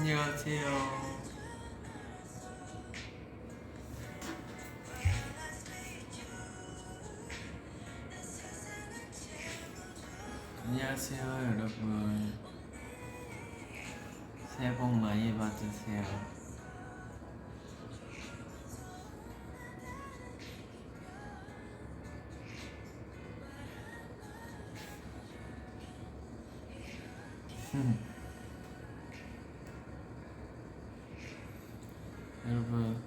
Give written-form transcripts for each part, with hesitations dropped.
안녕하세요. 안녕하세요, 여러분. 새해 복 많이 받으세요. 여러분,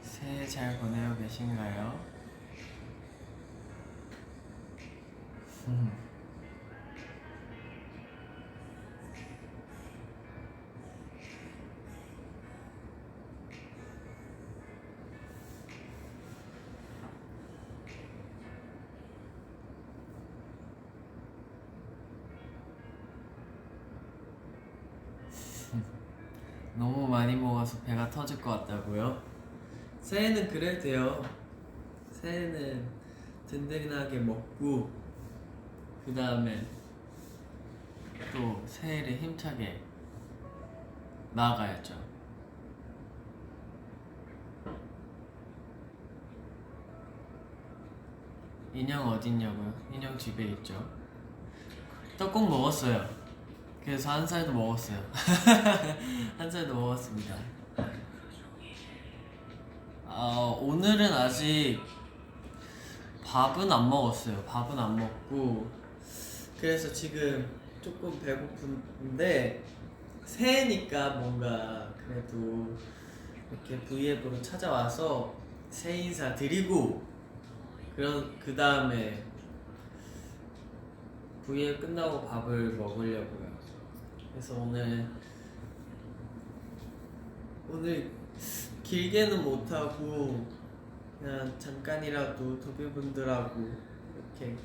새해 잘 보내고 계신가요? 너무 많이 먹어서 배가 터질 것 같다고요? 새해는 그래도 돼요. 새해는 든든하게 먹고 그 다음에 또 새해를 힘차게 나아가야죠. 인형 어딨냐고요? 인형 집에 있죠. 떡국 먹었어요. 그래서 한 살도 먹었어요. 한 살도 먹었습니다. 오늘은 아직 밥은 안 먹었어요. 밥은 안 먹고 그래서 지금 조금 배고픈데 새해니까 뭔가 그래도 이렇게 V앱으로 찾아와서 새해 인사 드리고 그 다음에 V앱 끝나고 밥을 먹으려고요. 그래서 오늘 길게는 못하고 그냥 잠깐이라도 도비분들하고 이렇게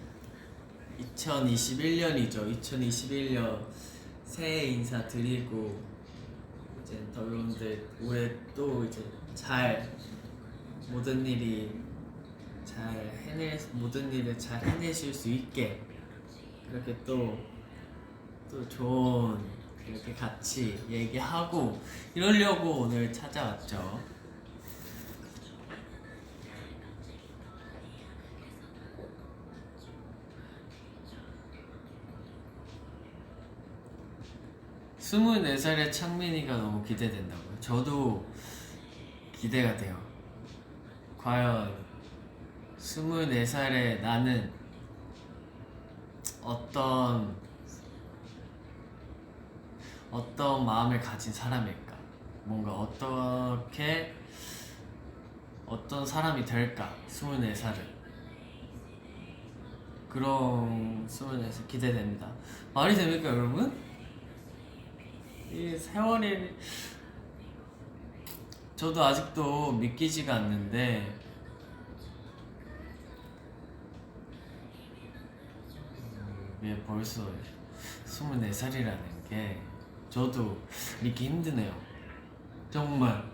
2021년이죠. 2021년 새해 인사 드리고 이제 더비분들 올해 또 이제 모든 일을 잘 해내실 수 있게 그렇게 또 좋은 이렇게 같이 얘기하고 이러려고 오늘 찾아왔죠. 스물네 살의 창민이가 너무 기대된다고요? 저도 기대가 돼요. 과연 24살의 나는 어떤 마음을 가진 사람일까? 뭔가 어떤 사람이 될까? 24살은 그런 24살 기대됩니다. 말이 됩니까, 여러분? 이 세월이 저도 아직도 믿기지가 않는데 왜 벌써 24살이라는 게 저도 믿기 힘드네요. 정말.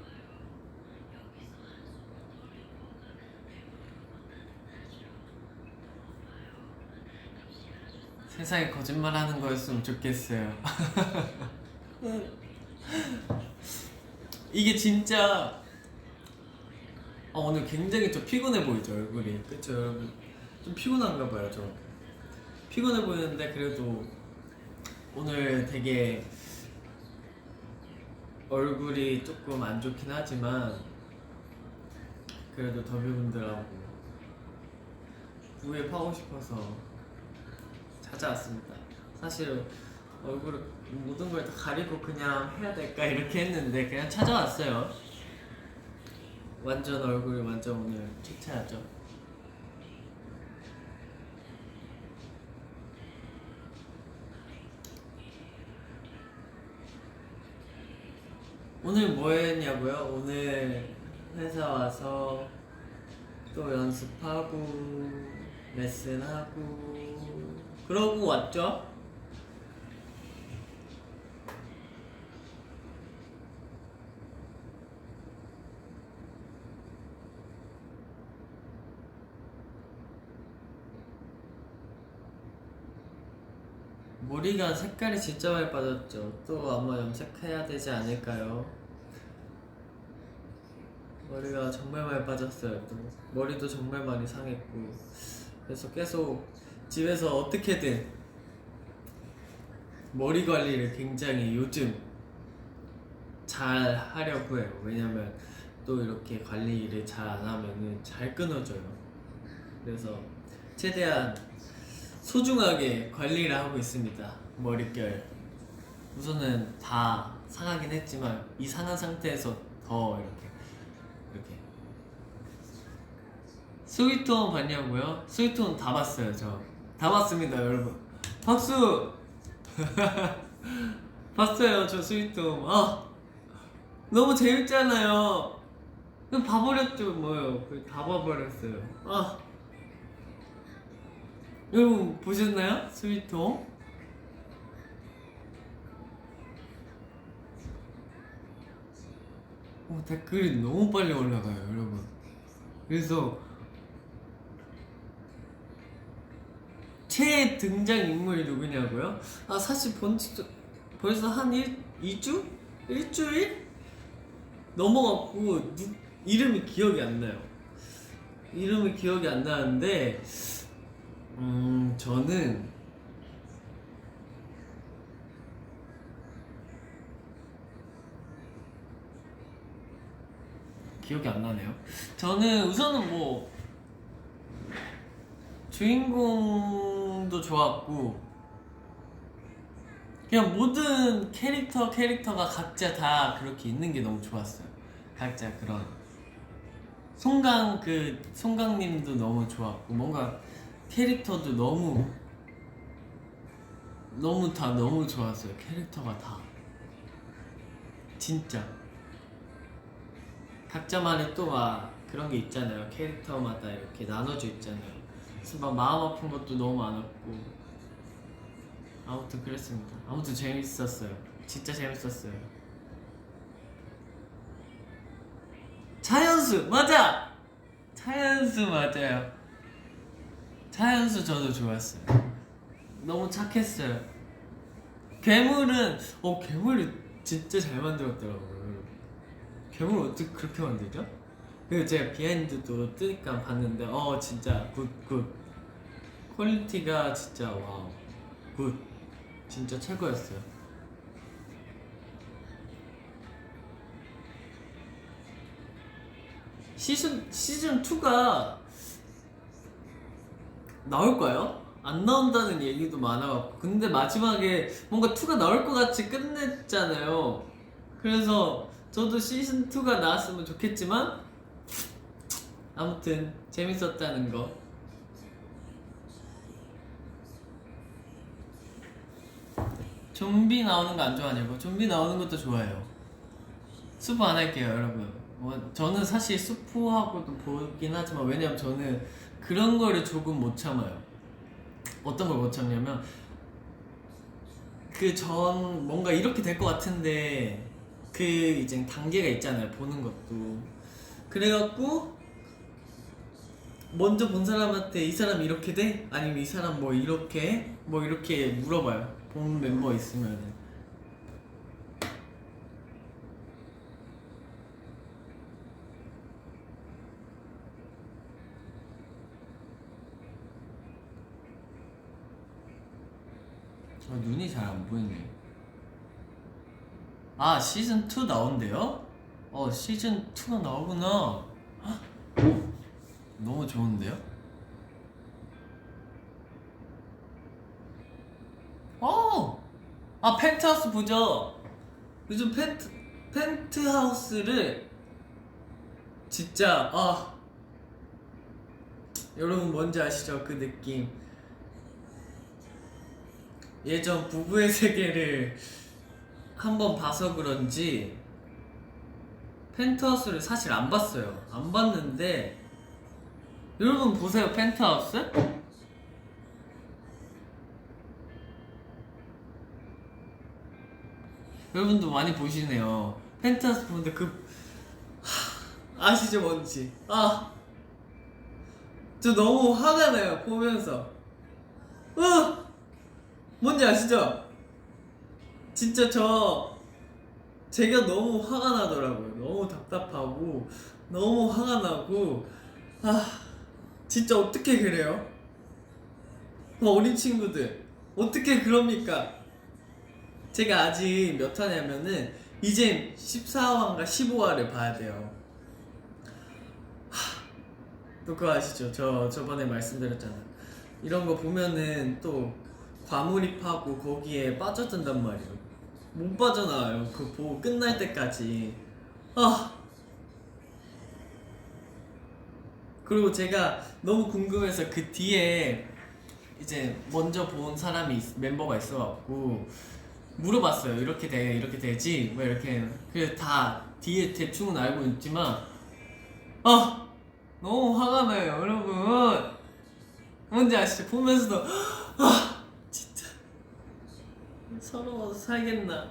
세상에 거짓말하는 거였으면 좋겠어요. 이게 진짜 오늘 굉장히 좀 피곤해 보이죠, 얼굴이. 그쵸, 여러분? 좀 피곤한가 봐요. 저 피곤해 보이는데 그래도 오늘 되게 얼굴이 조금 안 좋긴 하지만 그래도 더비분들하고 구애하고 싶어서 찾아왔습니다. 사실 얼굴을 모든 걸 다 가리고 그냥 해야 될까 이렇게 했는데 그냥 찾아왔어요. 완전 얼굴 완전 오늘 킥차야죠. 오늘 뭐 했냐고요? 오늘 회사 와서 또 연습하고 레슨하고 그러고 왔죠? 머리가 색깔이 진짜 많이 빠졌죠. 또 아마 염색해야 되지 않을까요? 머리가 정말 많이 빠졌어요. 또 머리도 정말 많이 상했고, 그래서 계속 집에서 어떻게든 머리 관리를 굉장히 요즘 잘 하려고 해요. 왜냐면 또 이렇게 관리를 잘 안 하면은 잘 끊어져요. 그래서 최대한 소중하게 관리를 하고 있습니다. 머릿결 우선은 다 상하긴 했지만 이 상한 상태에서 더 이렇게 스위트홈 봤냐고요? 스위트홈 다 봤어요. 저 다 봤습니다 여러분. 박수. 봤어요 저 스위트홈. 너무 재밌잖아요. 그럼 봐버렸죠 뭐요. 다 봐버렸어요. 여러분 보셨나요? 스위트홈? 댓글이 너무 빨리 올라가요 여러분. 그래서 최애 등장인물이 누구냐고요? 사실 본지 벌써 한 2주? 일주일? 넘어갔고 이름이 기억이 안 나요. 이름이 기억이 안 나는데 저는 기억이 안 나네요. 저는 우선은 뭐 주인공도 좋았고 그냥 모든 캐릭터가 각자 다 그렇게 있는 게 너무 좋았어요. 각자 그런 송강님도 너무 좋았고 뭔가 캐릭터도 너무 다 너무 좋았어요. 캐릭터가 다 진짜 각자만의 또 막 그런 게 있잖아요. 캐릭터마다 이렇게 나눠져 있잖아요. 그래서 막 마음 아픈 것도 너무 많았고 아무튼 그랬습니다. 아무튼 재밌었어요. 진짜 재밌었어요. 차현수 맞아! 차현수 맞아요. 차현수 저도 좋았어요. 너무 착했어요. 괴물이 진짜 잘 만들었더라고요. 괴물 어떻게 그렇게 만들죠? 그리고 제가 비하인드도 뜨니까 봤는데 진짜 굿 퀄리티가 진짜 와우 굿 진짜 최고였어요. 시즌 2가 나올까요? 안 나온다는 얘기도 많아갖고 근데 마지막에 뭔가 2가 나올 것 같이 끝냈잖아요. 그래서 저도 시즌 2가 나왔으면 좋겠지만 아무튼 재밌었다는 거. 좀비 나오는 거 안 좋아하냐고? 좀비 나오는 것도 좋아해요. 스포 안 할게요 여러분. 저는 사실 스포하고도 보긴 하지만 왜냐면 저는 그런 거를 조금 못 참아요. 어떤 걸 못 참냐면 뭔가 이렇게 될 것 같은데 이제 단계가 있잖아요. 보는 것도 그래갖고 먼저 본 사람한테 이 사람 이렇게 돼? 아니면 이 사람 뭐 이렇게 물어봐요. 본 멤버 있으면은. 눈이 잘 안 보이네. 시즌 2 나온대요? 시즌 2가 나오구나. 헉? 너무 좋은데요? 펜트하우스 보죠. 요즘 펜트하우스를 진짜 여러분 뭔지 아시죠? 그 느낌. 예전 부부의 세계를 한번 봐서 그런지 펜트하우스를 사실 안 봤어요. 안 봤는데 여러분 보세요. 펜트하우스? 여러분도 많이 보시네요. 펜트하우스 보는데 아시죠 뭔지? 저 너무 화가 나요 보면서. 뭔지 아시죠? 진짜 제가 너무 화가 나더라고요. 너무 답답하고 너무 화가 나고 진짜 어떻게 그래요? 어린 친구들 어떻게 그럽니까? 제가 아직 몇 화냐면은 이제 14화인가 15화를 봐야 돼요. 또 그거 아시죠? 저번에 말씀드렸잖아요. 이런 거 보면은 또 과몰입하고 거기에 빠져든단 말이에요. 못 빠져나와요. 그거 보고 끝날 때까지. 그리고 제가 너무 궁금해서 그 뒤에 이제 먼저 본 멤버가 있어갖고 물어봤어요. 이렇게 되지? 뭐 이렇게. 그래서 다 뒤에 대충은 알고 있지만 너무 화가 나요, 여러분. 뭔지 아시죠? 보면서도 진짜 서러워서 살겠나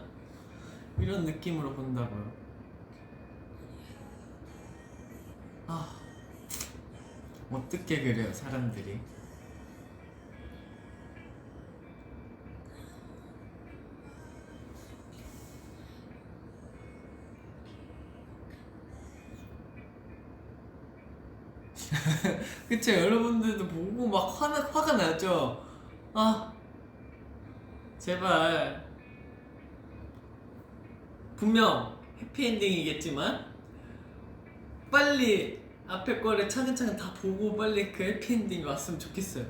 이런 느낌으로 본다고요. 어떻게 그래요, 사람들이. 그쵸? 여러분들도 보고 막 화가 나죠? 제발 분명 해피엔딩이겠지만 빨리 앞에 거를 차근차근 다 보고 빨리 그 해피엔딩이 왔으면 좋겠어요.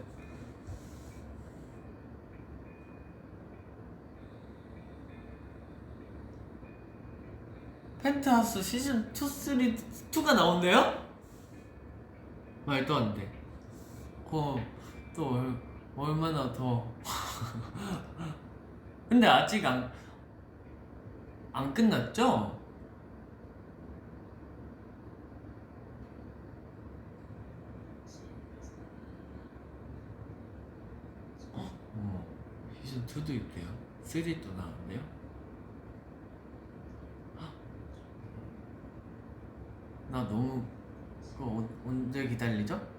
펜트하우스 시즌 2, 3, 2가 나온대요? 말도 안 돼. 또 얼마나 더. 근데 아직 안 끝났죠? 시즌 2도 있대요. 3도 나왔네요. 나 너무 그거 언제 기다리죠?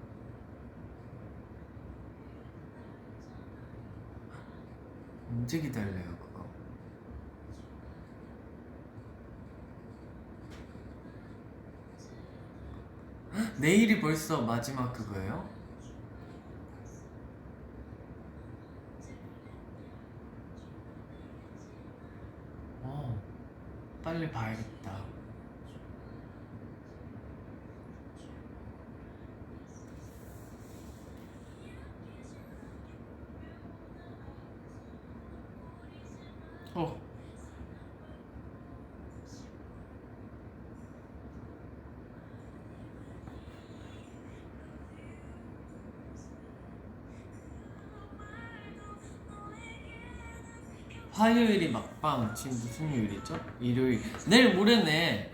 언제 기다려요 그거? 내일이 벌써 마지막 그거예요? 빨리 봐야겠다. 화요일이 막방. 지금 무슨 요일이죠? 일요일. 내일 모레네.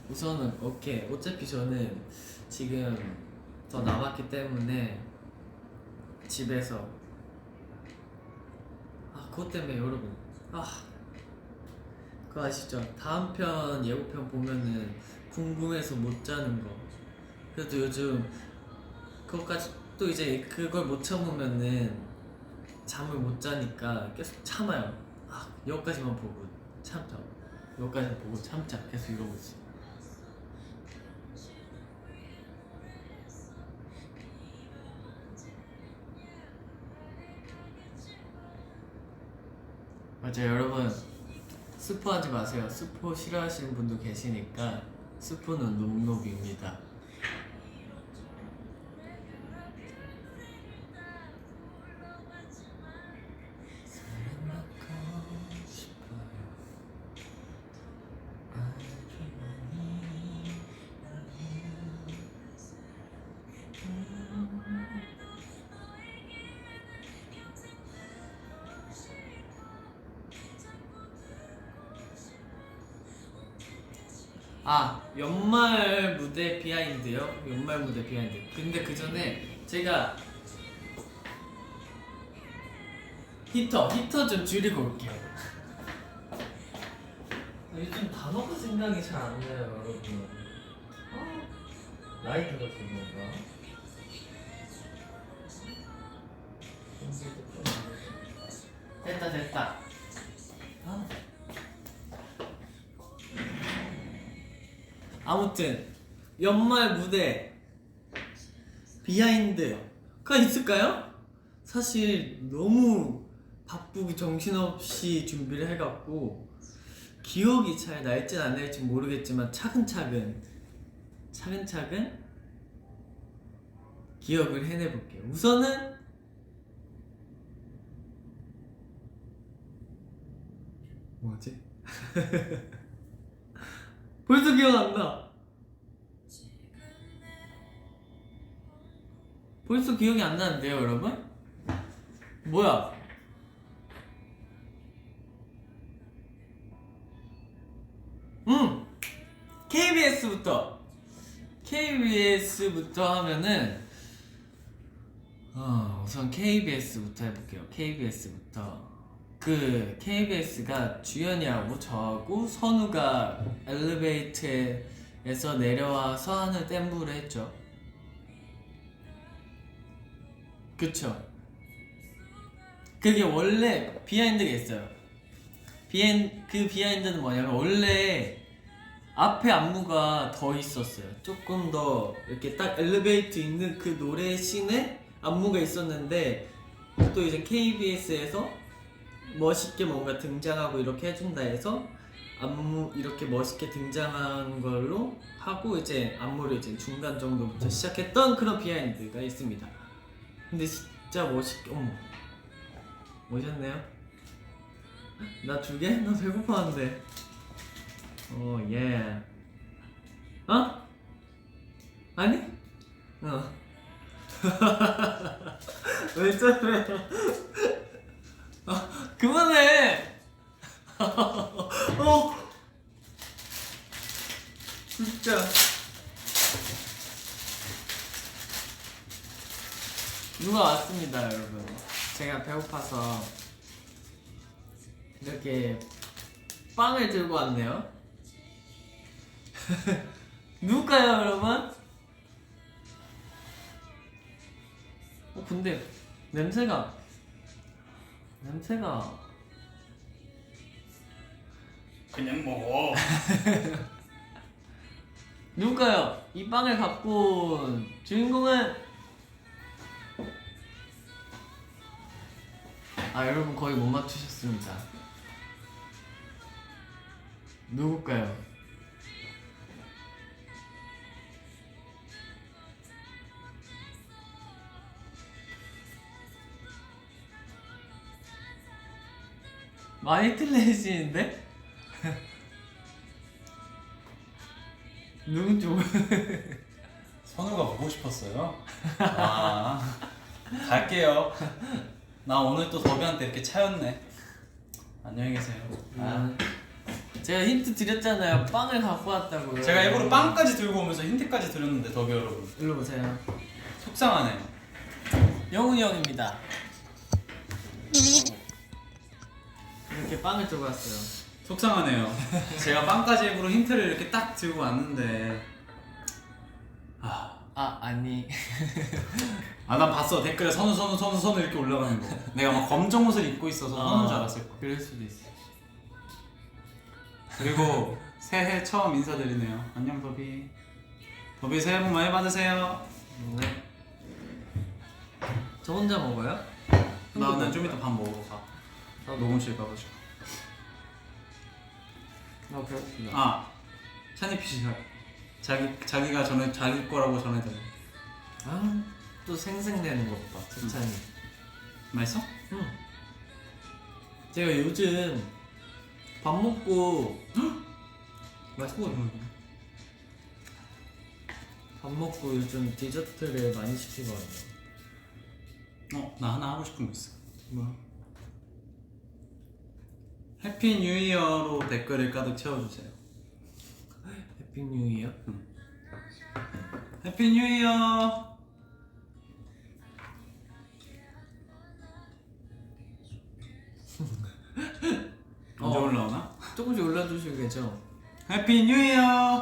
우선은 오케이. 어차피 저는 지금 더 남았기 때문에 집에서 그것 때문에 여러분 그거 아시죠? 다음 편 예고편 보면은 궁금해서 못 자는 거. 그래도 요즘 그것까지 또 이제 그걸 못 참으면은 잠을 못 자니까 계속 참아요. 여기까지만 보고 참자. 여기까지 보고 참자. 계속 이러고 있어. 맞아요, 여러분. 스포하지 마세요. 스포 싫어하시는 분도 계시니까 스포는 놈놈입니다. 연말 무대 비하인드요? 연말 무대 비하인드. 근데 그 전에 제가 히터 좀 줄이고 올게요. 요즘 단어가 생각이 잘 안 나요, 여러분. 라이트가 좋은가? 됐다. 아. 아무튼 연말 무대 비하인드가 있을까요? 사실 너무 바쁘고 정신없이 준비를 해갖고 기억이 잘 날진 안 날지 모르겠지만 차근차근 기억을 해내볼게요. 우선은 뭐지? 벌써 기억 안 나. 벌써 기억이 안 나는데요, 여러분? 뭐야? KBS부터 하면은 우선 KBS부터 해볼게요. 그 KBS가 주연이하고 저하고 선우가 엘리베이터에서 내려와서 하는 댄부를 했죠. 그쵸? 그게 원래 비하인드가 있어요. 그 비하인드는 뭐냐면 원래 앞에 안무가 더 있었어요. 조금 더 이렇게 딱 엘리베이터 있는 그 노래 씬에 안무가 있었는데 또 이제 KBS에서 멋있게 뭔가 등장하고 이렇게 해준다 해서 안무 이렇게 멋있게 등장한 걸로 하고 이제 안무를 이제 중간 정도부터 시작했던 그런 비하인드가 있습니다. 근데 진짜 멋있네요. 나 2개? 나 배고파는데. 예. 아니? 왜 저래? 그만해! 진짜. 누가 왔습니다, 여러분. 제가 배고파서 이렇게 빵을 들고 왔네요. 누굴까요, 여러분? 근데 냄새가 그냥 먹어. 누굴까요? 이 빵을 갖고 온 주인공은 여러분 거의 못 맞추셨습니다. 누굴까요? 많이 틀리시는데? 누군지 선우가 보고 싶었어요? 갈게요. 나 오늘 또 더비한테 이렇게 차였네. 안녕히 계세요. 제가 힌트 드렸잖아요. 빵을 갖고 왔다고요. 제가 일부러 빵까지 들고 오면서 힌트까지 드렸는데 더비 여러분 일로 보세요. 속상하네요. 영훈이 형입니다. 이렇게 빵을 들고 왔어요. 속상하네요. 제가 빵까지 일부러 힌트를 이렇게 딱 들고 왔는데 아니. 난 봤어. 댓글에 선우 이렇게 올라가는 거. 내가 막 검정 옷을 입고 있어서 선우인 줄 알았을 거야. 그럴 수도 있어. 그리고 새해 처음 인사드리네요. 안녕 더비. 더비 새해 복 많이 받으세요. 네. 저 혼자 먹어요? 나 좀 이따 밥 먹으러 가. 녹음실 가가지고. 나 배고프다. 샤니피시가 자기가 자기 거라고 전해드려. 또 생생내는 것 봐, 세찬이. 맛있어? 응. 제가 요즘 밥 먹고 맛있고 밥 먹고 요즘 디저트를 많이 시키거든요. 나 하나 하고 싶은 거 있어. 뭐? 해피 뉴 이어로 댓글을 가득 채워주세요. 해피 뉴 이어? 해피 뉴 이어. 언제 올라오나? 조금씩 올려주시겠죠? 해피 뉴 이어.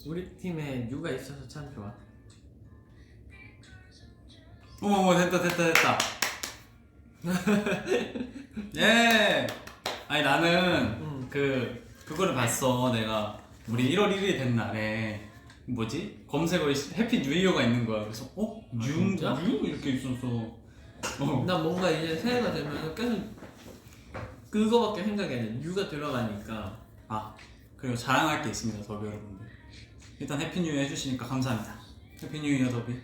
우리 팀에 유가 있어서 참 좋아. 어머 됐다. 예. 아니 나는 그거를 봤어. 내가 우리 1월 1일이 된 날에 뭐지? 검색어에 해피 뉴 이어가 있는 거야. 그래서 진짜? 뉴 이렇게 있었어. 나 뭔가 이제 새해가 되면 계속 그거밖에 생각이 안 나. 유가 들어가니까. 그리고 자랑할 게 있습니다, 더비 여러분들. 일단 해피 뉴 이어 해주시니까 감사합니다. 해피 뉴 이어 더비.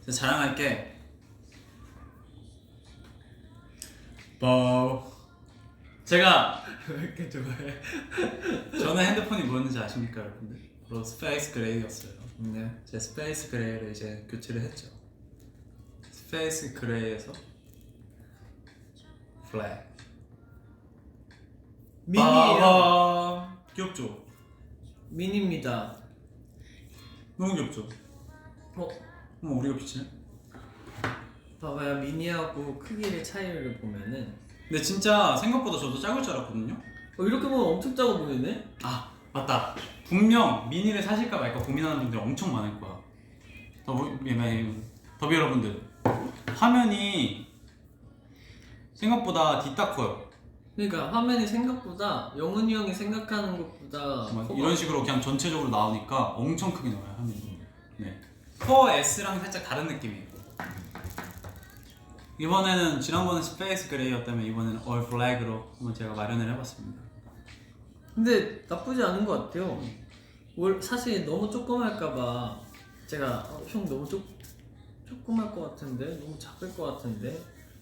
제가 자랑할 게 제가 왜 이렇게 좋아해? 저는 핸드폰이 뭐였는지 아십니까 여러분들? 바로 스페이스 그레이였어요. 네. 제 스페이스 그레이를 이제 교체를 했죠. 스페이스 그레이에서 플랙. 미니예요. 귀엽죠? 미니입니다. 너무 귀엽죠? 우리가 비치네? 봐봐요. 미니하고 크기의 차이를 보면은 근데 진짜 생각보다 저도 작을 줄 알았거든요? 이렇게 보면 엄청 작아 보이네? 맞다. 분명 미니를 사실까 말까 고민하는 분들이 엄청 많을 거야. 더비 여러분들, 화면이 생각보다 뒤딱 커요. 그러니까 화면이 생각보다 영훈이 형이 생각하는 것보다 이런 식으로 그냥 전체적으로 나오니까 엄청 크게 나와요, 화면이. 네. 코어 S랑 살짝 다른 느낌이에요. 이번에는 지난번에 스페이스 그레이였다면 이번에는 올 블랙으로 한번 제가 마련을 해봤습니다. 근데 나쁘지 않은 것 같아요. 사실 너무 조그말까봐 제가 형 너무 조그말 것 같은데 너무 작을 것 같은데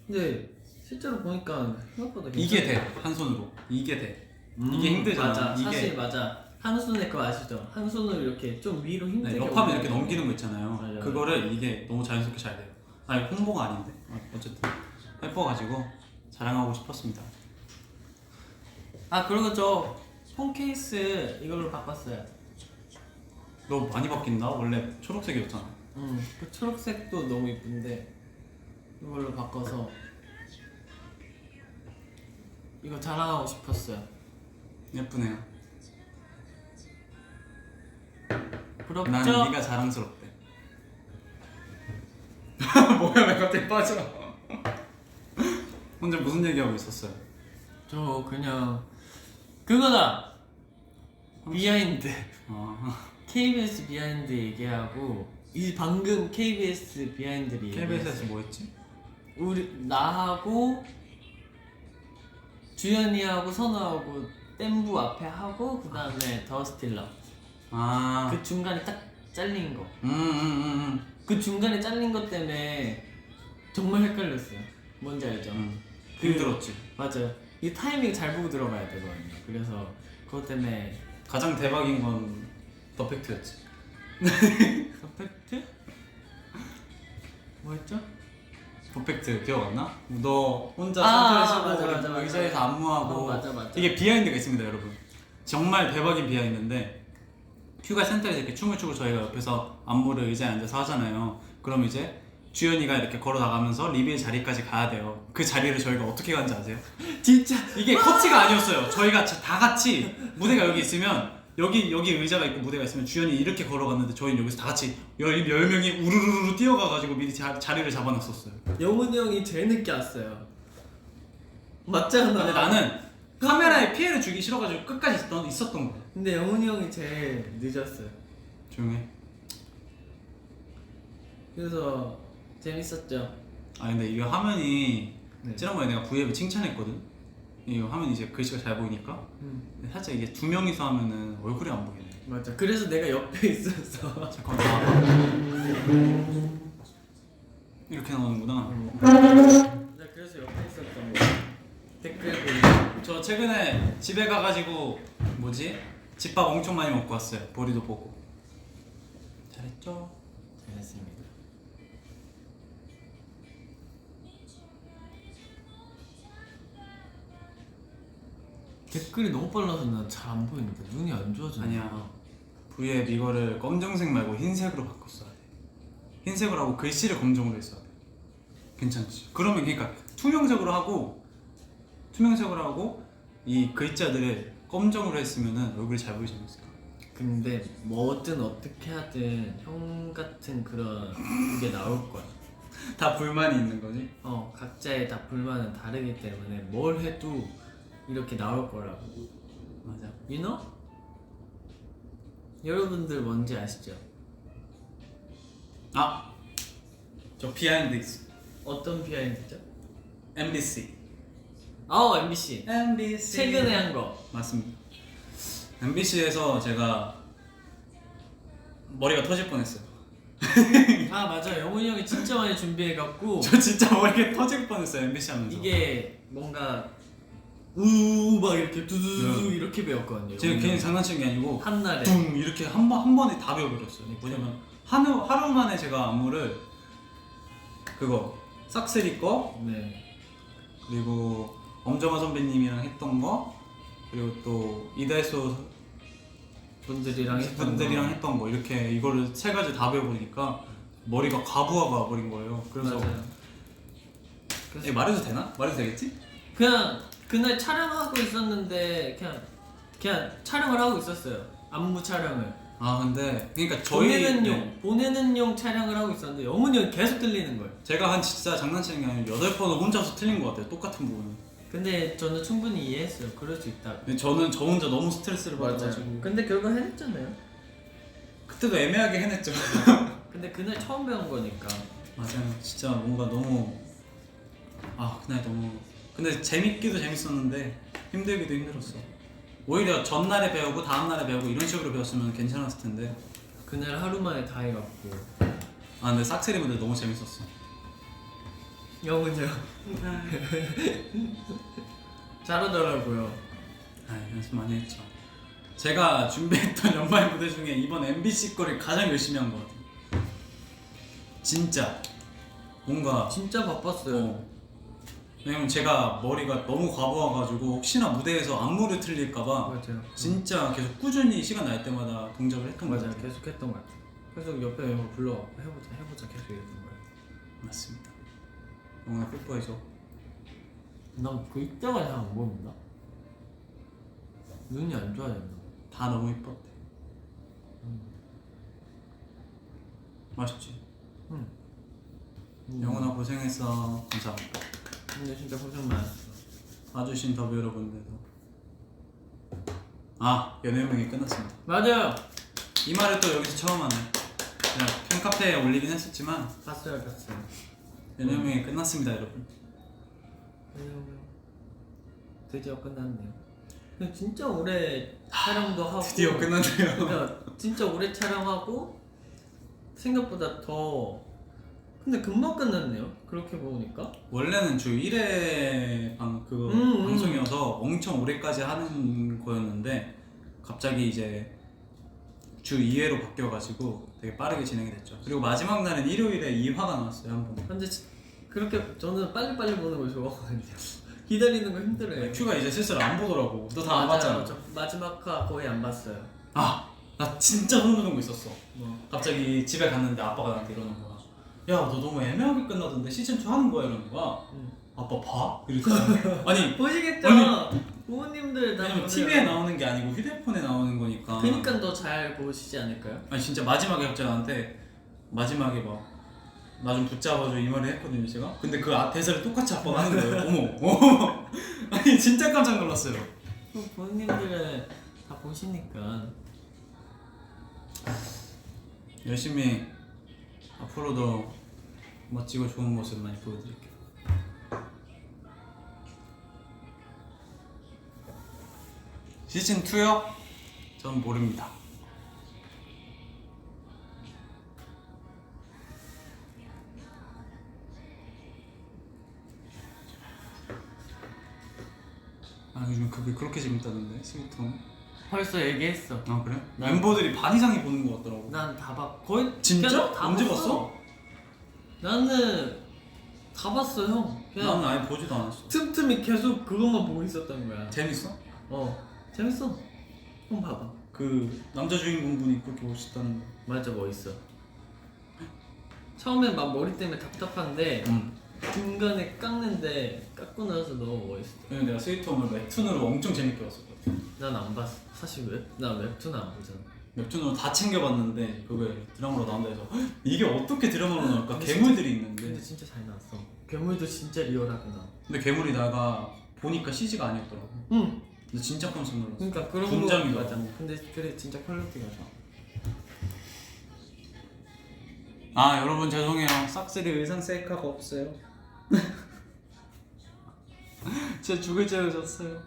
근데 실제로 보니까 생각보다 괜찮아. 이게 돼, 한 손으로. 이게 돼. 이게 힘들잖아. 맞아. 이게 사실 맞아. 한 손에 그거 아시죠? 한 손으로 이렇게 좀 위로 힘들게 옆화면 이렇게 넘기는 거 있잖아요. 맞아. 그거를 이게 너무 자연스럽게 잘 돼요. 이거 홍보가 아닌데 어쨌든 예뻐가지고 자랑하고 싶었습니다. 그리고 저 폰 케이스 이걸로 바꿨어요. 너 많이 바뀐다? 원래 초록색이었잖아. 그 초록색도 너무 이쁜데 이걸로 바꿔서 이거 자랑하고 싶었어요. 예쁘네요. 부럽죠? 난 네가 자랑스럽대. 뭐야 왜 갑자기 빠져? 혼자 무슨 얘기하고 있었어요? 저 그냥 그거다. 비하인드. KBS 비하인드 얘기하고 이 방금 KBS 비하인드를 KBS에서 뭐 했지? 나하고 주연이하고 선우하고 댐부 앞에 하고 그 다음에 더스틸러. 그 중간에 딱 잘린 거. 그 중간에 잘린 것 때문에 정말 헷갈렸어요. 뭔지 알죠? 힘들었지. 맞아요. 이 타이밍 잘 보고 들어가야 되거든요. 그래서 그것 때문에 가장 대박인 건 더팩트였지. 퍼펙트? 뭐였죠? 퍼펙트 기억 안 나? 너 혼자 센터에 서고 의자에서 안무하고 맞아. 이게 비하인드가 있습니다 여러분. 정말 대박인 비하인드인데 큐가 센터에서 이렇게 춤을 추고 저희가 옆에서 안무를 의자에 앉아서 하잖아요. 그럼 이제 주연이가 이렇게 걸어 나가면서 리뷰의 자리까지 가야 돼요. 그 자리를 저희가 어떻게 간지 아세요? 진짜 이게 커트가 아니었어요. 저희가 다 같이 무대가 여기 있으면 여기 의자가 있고 무대가 있으면 주연이 이렇게 걸어갔는데 저희는 여기서 다 같이 10명이 우르르르 뛰어가가지고 미리 자리를 잡아놨었어요. 영훈이 형이 제일 늦게 왔어요. 맞잖아. 근데 나는 카메라에 피해를 주기 싫어가지고 끝까지 있었던 거야. 근데 영훈이 형이 제일 늦었어요. 조용해. 그래서 재밌었죠. 근데 이거 화면이 네. 지난번에 내가 V앱을 칭찬했거든. 이 화면이 이제 글씨가 잘 보이니까 근데 살짝 이게 두 명이서 하면은 얼굴이 안 보이네. 맞아. 그래서 내가 옆에 있었어. 잠깐만 나와봐. 이렇게 나오는구나. 나 그래서 옆에 있었던 거. 댓글 보고. 저 최근에 집에 가가지고 집밥 엄청 많이 먹고 왔어요. 보리도 보고. 잘했죠? 잘했습니다. 댓글이 너무 빨라서 난 잘 안 보이는데 눈이 안 좋아져. 아니야. V앱 이거를 검정색 말고 흰색으로 바꿨어야 돼. 흰색으로 하고 글씨를 검정으로 했어야 돼. 괜찮지? 그러면 그러니까 투명색으로 하고 이 글자들을 검정으로 했으면은 얼굴이 잘 보이지 않았을까? 근데 뭐든 어떻게 하든 형 같은 그런 게 나올 거야. 다 불만이 있는 거지. 각자의 다 불만은 다르기 때문에 뭘 해도 이렇게 나올 거라고. 맞아. You know? 여러분들 뭔지 아시죠? 아, 저 비하인드 있어. 어떤 비하인드죠? MBC. MBC. MBC. 최근에 한 거. 맞습니다. MBC에서 제가 머리가 터질 뻔했어요. 맞아. 영훈이 형이 진짜 많이 준비해갖고 저 진짜 머리가 터질 뻔했어요. MBC 하면서. 이게 뭔가 우막 이렇게 두두두 이렇게 배웠거든요. 제가 괜히 장난친 게 아니고 한날에 둥 이렇게 한 번에 다 배워버렸어요. 뭐냐면 하루 만에 제가 안무를 그거 싹쓸이 거 네. 그리고 엄정화 선배님이랑 했던 거 그리고 또 이달소 분들이랑 했던 거 이렇게 이거를 세 가지 다 배워보니까 머리가 가부하가 와버린 거예요. 그래서 맞아요. 말해도 되나? 말해도 되겠지? 그냥 그날 촬영하고 있었는데 그냥 촬영을 하고 있었어요. 안무 촬영을. 아 근데 그러니까 저희 보내는 용 촬영을 하고 있었는데 영훈이 형이 계속 들리는 거예요. 제가 한 진짜 장난치는 게 아니라 8번을 혼자서 틀린 것 같아요. 똑같은 부분을. 근데 저는 충분히 이해했어요. 그럴 수 있다. 근데 저는 저 혼자 너무 스트레스를 받아가지고 근데 결국 해냈잖아요. 그때도 애매하게 해냈죠. 근데 그날 처음 배운 거니까. 맞아요. 진짜 뭔가 너무 그날 너무 근데 재밌기도 재밌었는데 힘들기도 힘들었어. 오히려 전날에 배우고 다음날에 배우고 이런 식으로 배웠으면 괜찮았을 텐데 그날 하루 만에 다 해갖고. 근데 싹쓸이 분들 너무 재밌었어. 영훈이 형 잘하더라고요. 연습 많이 했죠. 제가 준비했던 연말 무대 중에 이번 MBC 거를 가장 열심히 한 것 같아요. 진짜 뭔가 진짜 바빴어요. 왜냐면 제가 머리가 너무 과부하가지고 혹시나 무대에서 안무를 틀릴까봐 맞아요. 진짜 계속 꾸준히 시간 날 때마다 동작을 했던 것 맞아요. 같아요. 계속 했던 것 같아요. 계속 옆에 형 불러갖고 해보자 계속 이랬던 거예요. 맞습니다. 영훈아 뽀뽀해줘. 난 그때가 잘 안 보인다. 눈이 안 좋아졌나? 다 너무 이뻤대. 맛있지? 응. 영훈아 고생했어. 감사합니다. 근데 진짜 고생 많았어. 봐주신 더비 여러분들도 연애운명이 끝났습니다. 맞아요. 이 말을 또 여기서 처음 하네. 그냥 팬카페에 올리긴 했었지만 봤어요. 연애운명이 끝났습니다 여러분. 드디어 끝났네요. 근데 진짜 오래 촬영도 하고 드디어 끝났네요. 그러니까 진짜 오래 촬영하고 생각보다 더 근데 금방 끝났네요. 그렇게 보니까 원래는 주 1회 방송이어서 엄청 오래까지 하는 거였는데 갑자기 이제 주 2회로 바뀌어가지고 되게 빠르게 진행이 됐죠. 그리고 마지막 날은 일요일에 2화가 나왔어요 한 번. 근데 그렇게 저는 빨리빨리 보는 걸 좋아하거든요. 기다리는 거 힘들어요. 큐가 이제 슬슬 안 보더라고. 너 다 안 봤잖아. 저 마지막 화 거의 안 봤어요. 나 진짜 소름 돋는 거 있었어. 뭐. 갑자기 집에 갔는데 아빠가 나한테 이러는 거야. 야, 너 너무 애매하게 끝나던데 시즌 2 하는 거야 이러는 거야. 아빠 봐? 이랬더니 아니 보시겠죠? 아니, 부모님들 다 왜냐면 보세요. TV에 나오는 게 아니고 휴대폰에 나오는 거니까. 그니까 더 잘 보시지 않을까요? 아니 진짜 마지막에 갑자기 나한테 마지막에 막 나 좀 붙잡아줘 이 말을 했거든요 제가. 근데 그 대사를 똑같이 아빠가 하는 거예요. 어머 아니 진짜 깜짝 놀랐어요. 부모님들은 다 보시니까 열심히 앞으로도 멋지고 좋은 모습 많이 보여드릴게요. 시즌 2요? 전 모릅니다. 요즘 그게 그렇게 재밌다던데 스위트홈. 벌써 얘기했어. 그래? 멤버들이 반 이상이 보는 것 같더라고. 난 다 봤. 거의 진짜? 그냥 다 언제 봤어. 나는 다 봤어 형. 그냥 나는 아예 보지도 않았어. 틈틈이 계속 그것만 보고 있었던 거야. 재밌어? 재밌어. 형 봐봐. 그 남자 주인공분이 그렇게 멋있다는 거. 맞아 멋있어. 처음엔 막 머리 때문에 답답한데 중간에 깎는데 깎고 나서 너무 멋있어. 왜냐면 내가 스위트홈을 웹툰으로 엄청 재밌게 봤었거든. 난 안 봤어. 사실 난 웹툰 안 보잖아. 웹툰으로 다 챙겨봤는데 그게 드라마로 나온다 해서 헉, 이게 어떻게 드라마로 나올까? 근데 괴물들이 근데 있는데 진짜 잘 나왔어. 괴물도 진짜 리얼하게 나와. 근데 괴물이 나가 보니까 CG가 아니었더라고. 응. 근데 진짜 깜짝 놀랐어. 그러니까 그런 거 분장이다. 맞아. 근데 그래 진짜 퀄리티가 좋아. 아 여러분 죄송해요. 싹쓸이 의상 셀카가 없어요. 진짜 죽을 죄를 졌어요.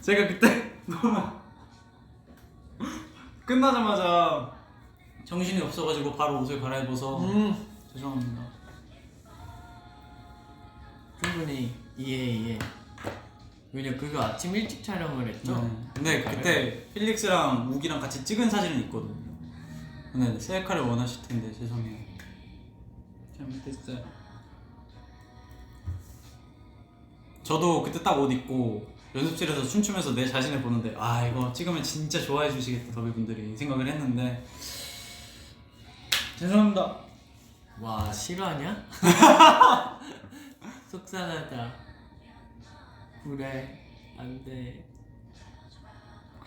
제가 그때 너무 끝나자마자 정신이 없어가지고 바로 옷을 갈아입어서 죄송합니다. 충분히 이해. 왜냐 그거 아침 일찍 촬영을 했죠. 근데 그때 필릭스랑 우기랑 같이 찍은 사진은 있거든요. 근데 셀카를 원하실 텐데 죄송해요. 잘못했어요. 저도 그때 딱 옷 입고 연습실에서 춤추면서 내 자신을 보는데 아 이거 찍으면 진짜 좋아해 주시겠다 더비분들이 생각을 했는데 죄송합니다. 와 실화냐? 속상하다. 그래 안돼.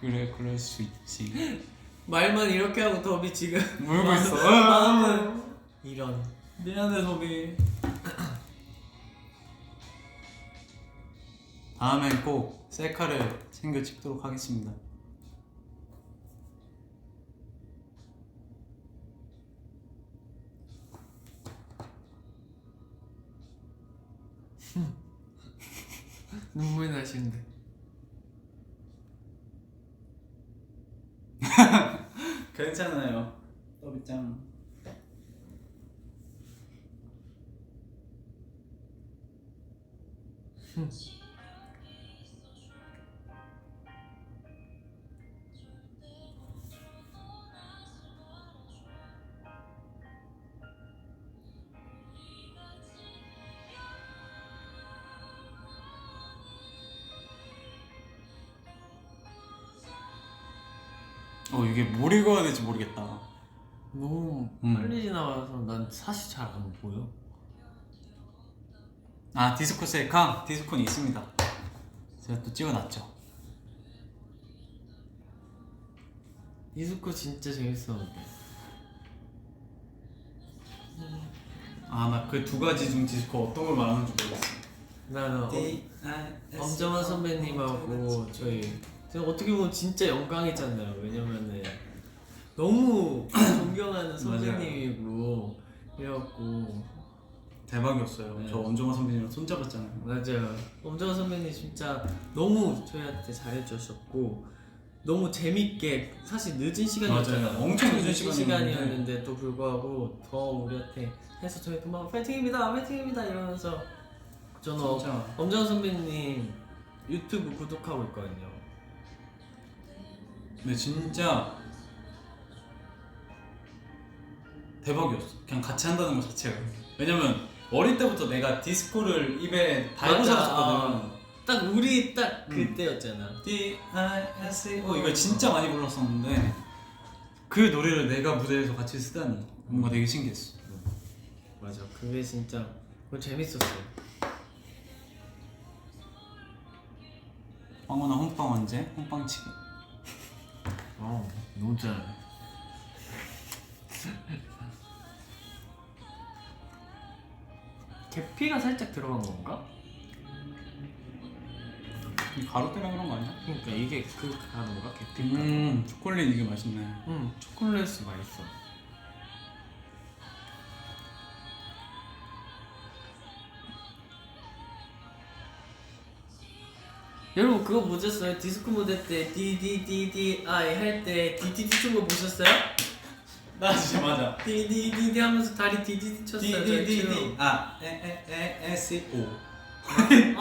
그래 그럴 수 있지. 말만 이렇게 하고 더비 지금 울고 있어. 마음은 이런. 미안해 더비. 다음엔 꼭 셀카를 챙겨 찍도록 하겠습니다. 눈물 나시는데. 괜찮아요. 더비짱. 이게 뭘 읽어야 될지 모르겠다. 너무 빨리 지나가서 난 사실 잘 안 보여. 아 디스코 셀카? 디스코는 있습니다. 제가 또 찍어놨죠. 디스코 진짜 재밌었는데. 아 나 그 두 가지 중 디스코 어떤 걸 말하는지 모르겠어. 나는 엄정화 선배님하고 저희 제가 어떻게 보면 진짜 영광이잖아요. 왜냐면은 너무 존경하는 선배님이고 그래갖고 대박이었어요. 네. 저 원정화 선배님이랑 손잡았잖아요. 맞아요. 엄정화 선배님 진짜 너무 저희한테 잘해주셨고 너무 재밌게 사실 늦은 시간이었잖아요. 맞아요. 엄청 늦은 시간이었는데 또 불구하고 더 우리한테 해서 저희도 막 파이팅입니다 이러면서 저는 진짜. 엄정화 선배님 유튜브 구독하고 있거든요. 근데 진짜 대박이었어. 그냥 같이 한다는 것 자체가. 왜냐면 어릴 때부터 내가 디스코를 입에 달고 맞아. 살았거든. 딱 우리 딱 그때였잖아. D-I-S-O 이걸 진짜 많이 불렀었는데 그 노래를 내가 무대에서 같이 쓰다니 뭔가 되게 신기했어. 맞아. 그게 진짜 그거 재밌었어요. 빵원아 홍빵 언제? 홍빵치기. 너무 잘해. 계피가 살짝 들어간 건가? 가루 때문에 그런 거 아니야? 그러니까 이게 그 가는가 계피가? 초콜릿 이게 맛있네. 초콜릿이 맛있어. 여러분 그거 보셨어요? 디스코 무대 때 DDDDI 할 때 DDD 춘 거 보셨어요? 나 진짜 맞아. DDDD 하면서 다리 DDD 쳤어요. D-D-D-D S-O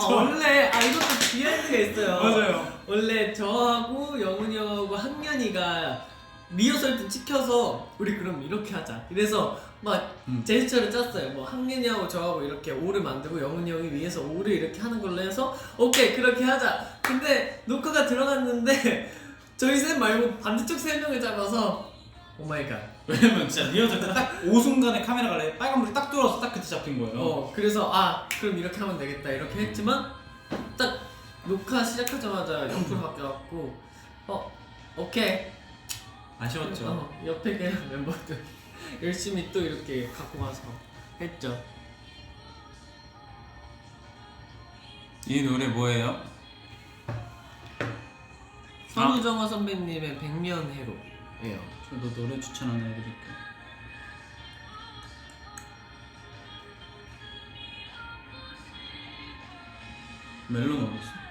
원래 이것도 비하인드가 있어요. 맞아요. 원래 저하고 영훈이 형하고 학년이가 리허설 때 찍혀서 우리 그럼 이렇게 하자. 그래서 막 제스처를 짰어요. 뭐 학년이하고 저하고 이렇게 오를 만들고 영훈이 형이 위에서 오를 이렇게 하는 걸로 해서 오케이 그렇게 하자. 근데 녹화가 들어갔는데 저희 셋 말고 반대쪽 세 명을 잡아서 오 마이 갓. 왜냐면 진짜 리허설 때 딱 5순간에 카메라가 빨간불이 딱 들어와서 딱 그때 잡힌 거예요. 그래서 그럼 이렇게 하면 되겠다 이렇게 했지만 딱 녹화 시작하자마자 옆으로 바뀌어갖고 오케이 아쉬웠죠. 옆에 계는 멤버들 열심히 또 이렇게 갖고 가서 했죠. 이 노래 뭐예요? 선우정아 선배님의 백년해로예요. 저도 노래 추천 하나 해드릴게요. 멜론 어디 있어?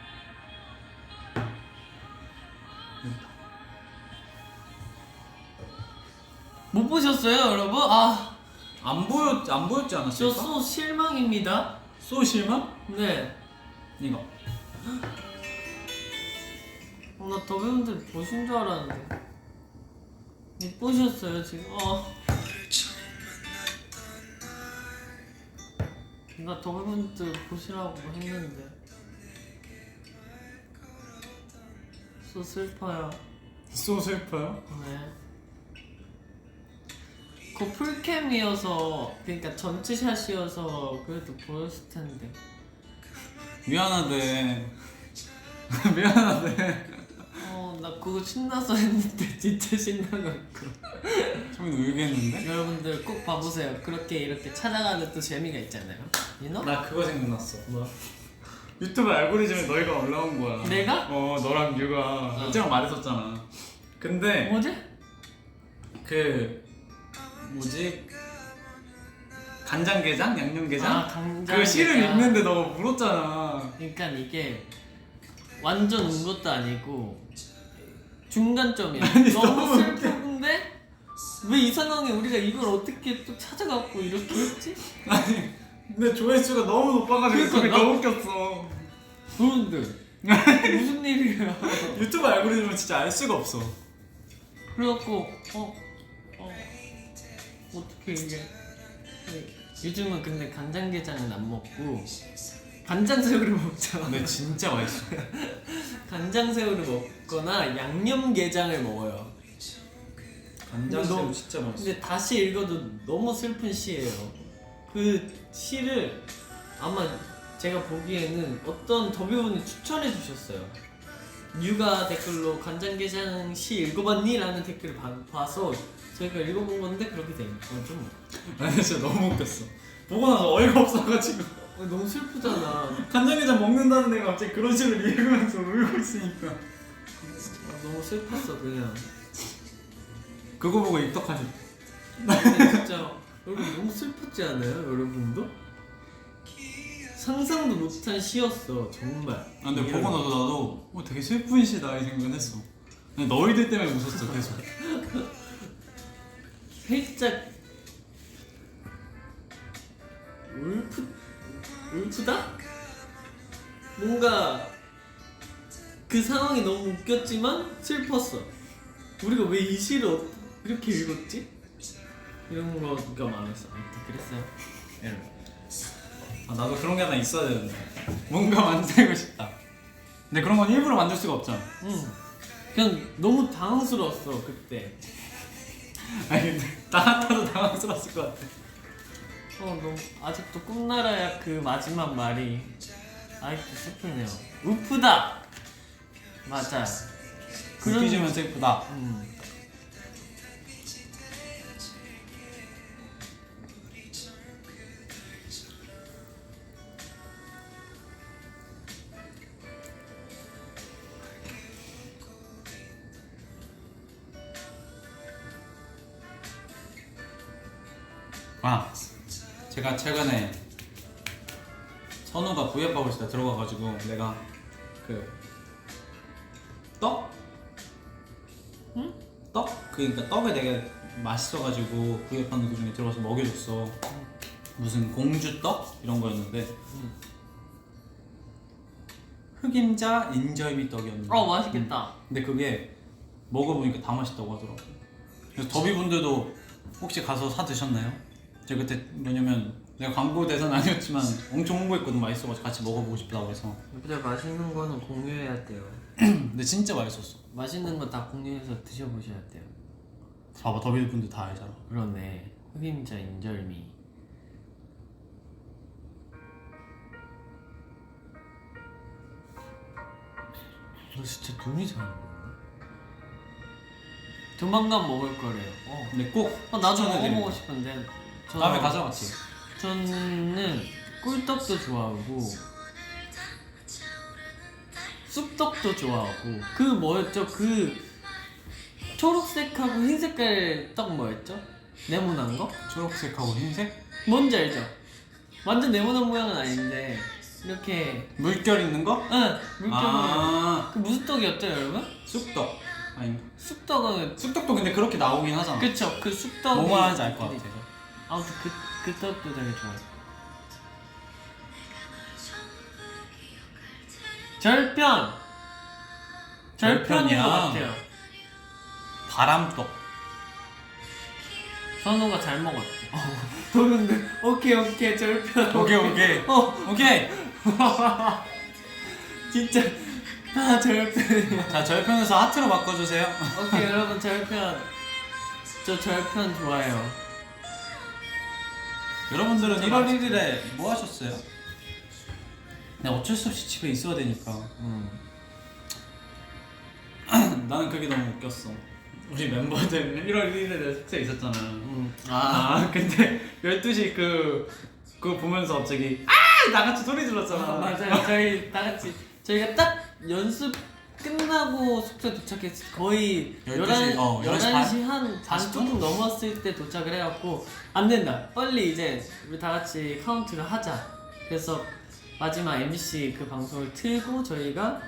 못 보셨어요, 여러분? 아, 안 보였지 저 않았어요? 소 실망입니다. 소 실망? 네. 이거. 나 더배우들 보신 줄 알았는데 못 보셨어요 지금? 나 더배우들 보시라고 했는데 소 슬퍼요. 소 슬퍼요? 네. 그 풀캠이어서 그러니까 전체 샷이어서 그래도 보였을 텐데. 미안하대. 미안하대. 나 그거 신나서 했는데 진짜 신나갖고. 저긴 울겠는데? 여러분들 꼭 봐보세요. 그렇게 이렇게 찾아가는 또 재미가 있잖아요. 이너? 나 그거 생각났어. 뭐? 유튜브 알고리즘에 너희가 올라온 거야. 내가? 너랑 유가 어제랑 말했었잖아. 근데 뭐지? 그 뭐지? 간장게장? 양념게장? 간장. 그 시를 읽는데 너가 울었잖아. 그러니까 이게 완전 운 것도 아니고 중간점이야. 아니, 너무 너무 슬픈데 왜 이 상황에 우리가 이걸 어떻게 또 찾아갖고 이렇게 했지? 아니 근데 조회수가 너무 높아가지고 그게 그러니까 너무 웃겼어. 그런데 무슨 일이야? 유튜브 알고리즘은 진짜 알 수가 없어. 그래갖고 어떻게 이게 요즘은 근데 간장게장은 안 먹고 간장새우를 먹잖아. 근데 진짜 맛있어. 간장새우를 먹거나 양념게장을 먹어요. 간장새우 진짜 맛있어. 근데 다시 읽어도 너무 슬픈 시예요. 그 시를 아마 제가 보기에는 어떤 더비분이 추천해 주셨어요. 유가 댓글로 간장게장 시 읽어봤니? 라는 댓글을 봐서 저희가 읽어본 건데 그렇게 된 거죠. 아니 진짜 너무 웃겼어. 보고 나서 어이가 없어가지고. 너무 슬프잖아. 간장게장 먹는다는 애가 갑자기 그런 식으로 읽으면서 울고 있으니까. 너무 슬펐어 그냥. 그거 보고 입덕하셨. 근데 진짜 여러분 너무 슬펐지 않아요? 여러분도? 상상도 못한 시였어 정말. 아, 근데 보고 나서 나도 되게 슬픈 시다 이 생각은 했어. 근데 너희들 때문에 웃었어 계속. 살짝 울프다? 뭔가 그 상황이 너무 웃겼지만 슬펐어. 우리가 왜 이 시를 이렇게 읽었지? 이런 거가 많았어. 아무튼 그랬어요. 여러분. 나도 그런 게 하나 있어야 되는데 뭔가 만들고 싶다. 근데 그런 건 일부러 만들 수가 없잖아. 그냥 너무 당황스러웠어 그때. 아니 근데 나 같아도 당황스러웠을 것 같아. 너무 아직도 꿈나라야 그 마지막 말이 아직도 슬프네요. 우프다. 맞아. 웃기지만 슬프다. 제가 최근에 선우가 구애하고 있다 들어가가지고 내가 그 떡? 응? 떡? 그러니까 떡을 되게 맛있어가지고 구애하는 그 중에 들어가서 먹여줬어. 무슨 공주떡? 이런 거였는데 흑임자 인절미 떡이었는데 맛있겠다. 근데 그게 먹어보니까 다 맛있다고 하더라고. 그래서 더비분들도 혹시 가서 사 드셨나요? 제가 그때 왜냐면 내가 광고 대사는 아니었지만 엄청 홍보했거든. 맛있어가지고 같이 먹어보고 싶다고 해서. 근데 맛있는 거는 공유해야 돼요. 근데 진짜 맛있었어. 맛있는 거 다 공유해서 드셔보셔야 돼요. 봐봐 더비분들 다 알잖아. 그러네. 흑임자 인절미. 너 진짜 눈이 잘 안 보이네. 조만간 먹을 거래요. 근데 꼭 나도 추천해드립니다. 먹어보고 싶은데 다음에 가자 같이. 저는 꿀떡도 좋아하고 쑥떡도 좋아하고 그 뭐였죠? 그 초록색하고 흰 색깔 떡 뭐였죠? 네모난 거? 초록색하고 흰색? 뭔지 알죠? 완전 네모난 모양은 아닌데 이렇게 물결 있는 거? 응 물결 아 그 무슨 떡이었죠 여러분? 쑥떡. 아니 쑥떡은 쑥떡도 근데 그렇게 나오긴 하잖아. 그쵸 그 쑥떡이 뭐 말하는지 알 것 같아. 아무튼 그 떡도 되게 좋아요. 절편 절편인 절편이야. 것 같아요. 바람떡. 선우가 잘 먹었대. 도는데 오케이 절편. 오케이. 오케이. 진짜 다 절편이야. 자 절편에서 하트로 바꿔주세요. 오케이 여러분 절편. 저 절편 좋아해요. 여러분들은 진짜 1월 1일에 뭐 하셨어요? 내가 어쩔 수 없이 집에 있어야 되니까. 나는 그게 너무 웃겼어. 우리 멤버들 1월 1일에 숙소에 있었잖아. 근데 12시 그거 보면서 갑자기 나같이 소리 질렀잖아. 맞아요. 저희 다 같이 저희가 딱 연습 끝나고 숙소에 도착했을 때 거의 12시, 11시 한 40분? 반 조금 넘었을 때 도착을 해갖고 안 된다. 빨리 이제 우리 다 같이 카운트를 하자. 그래서 마지막 MC 그 방송을 틀고 저희가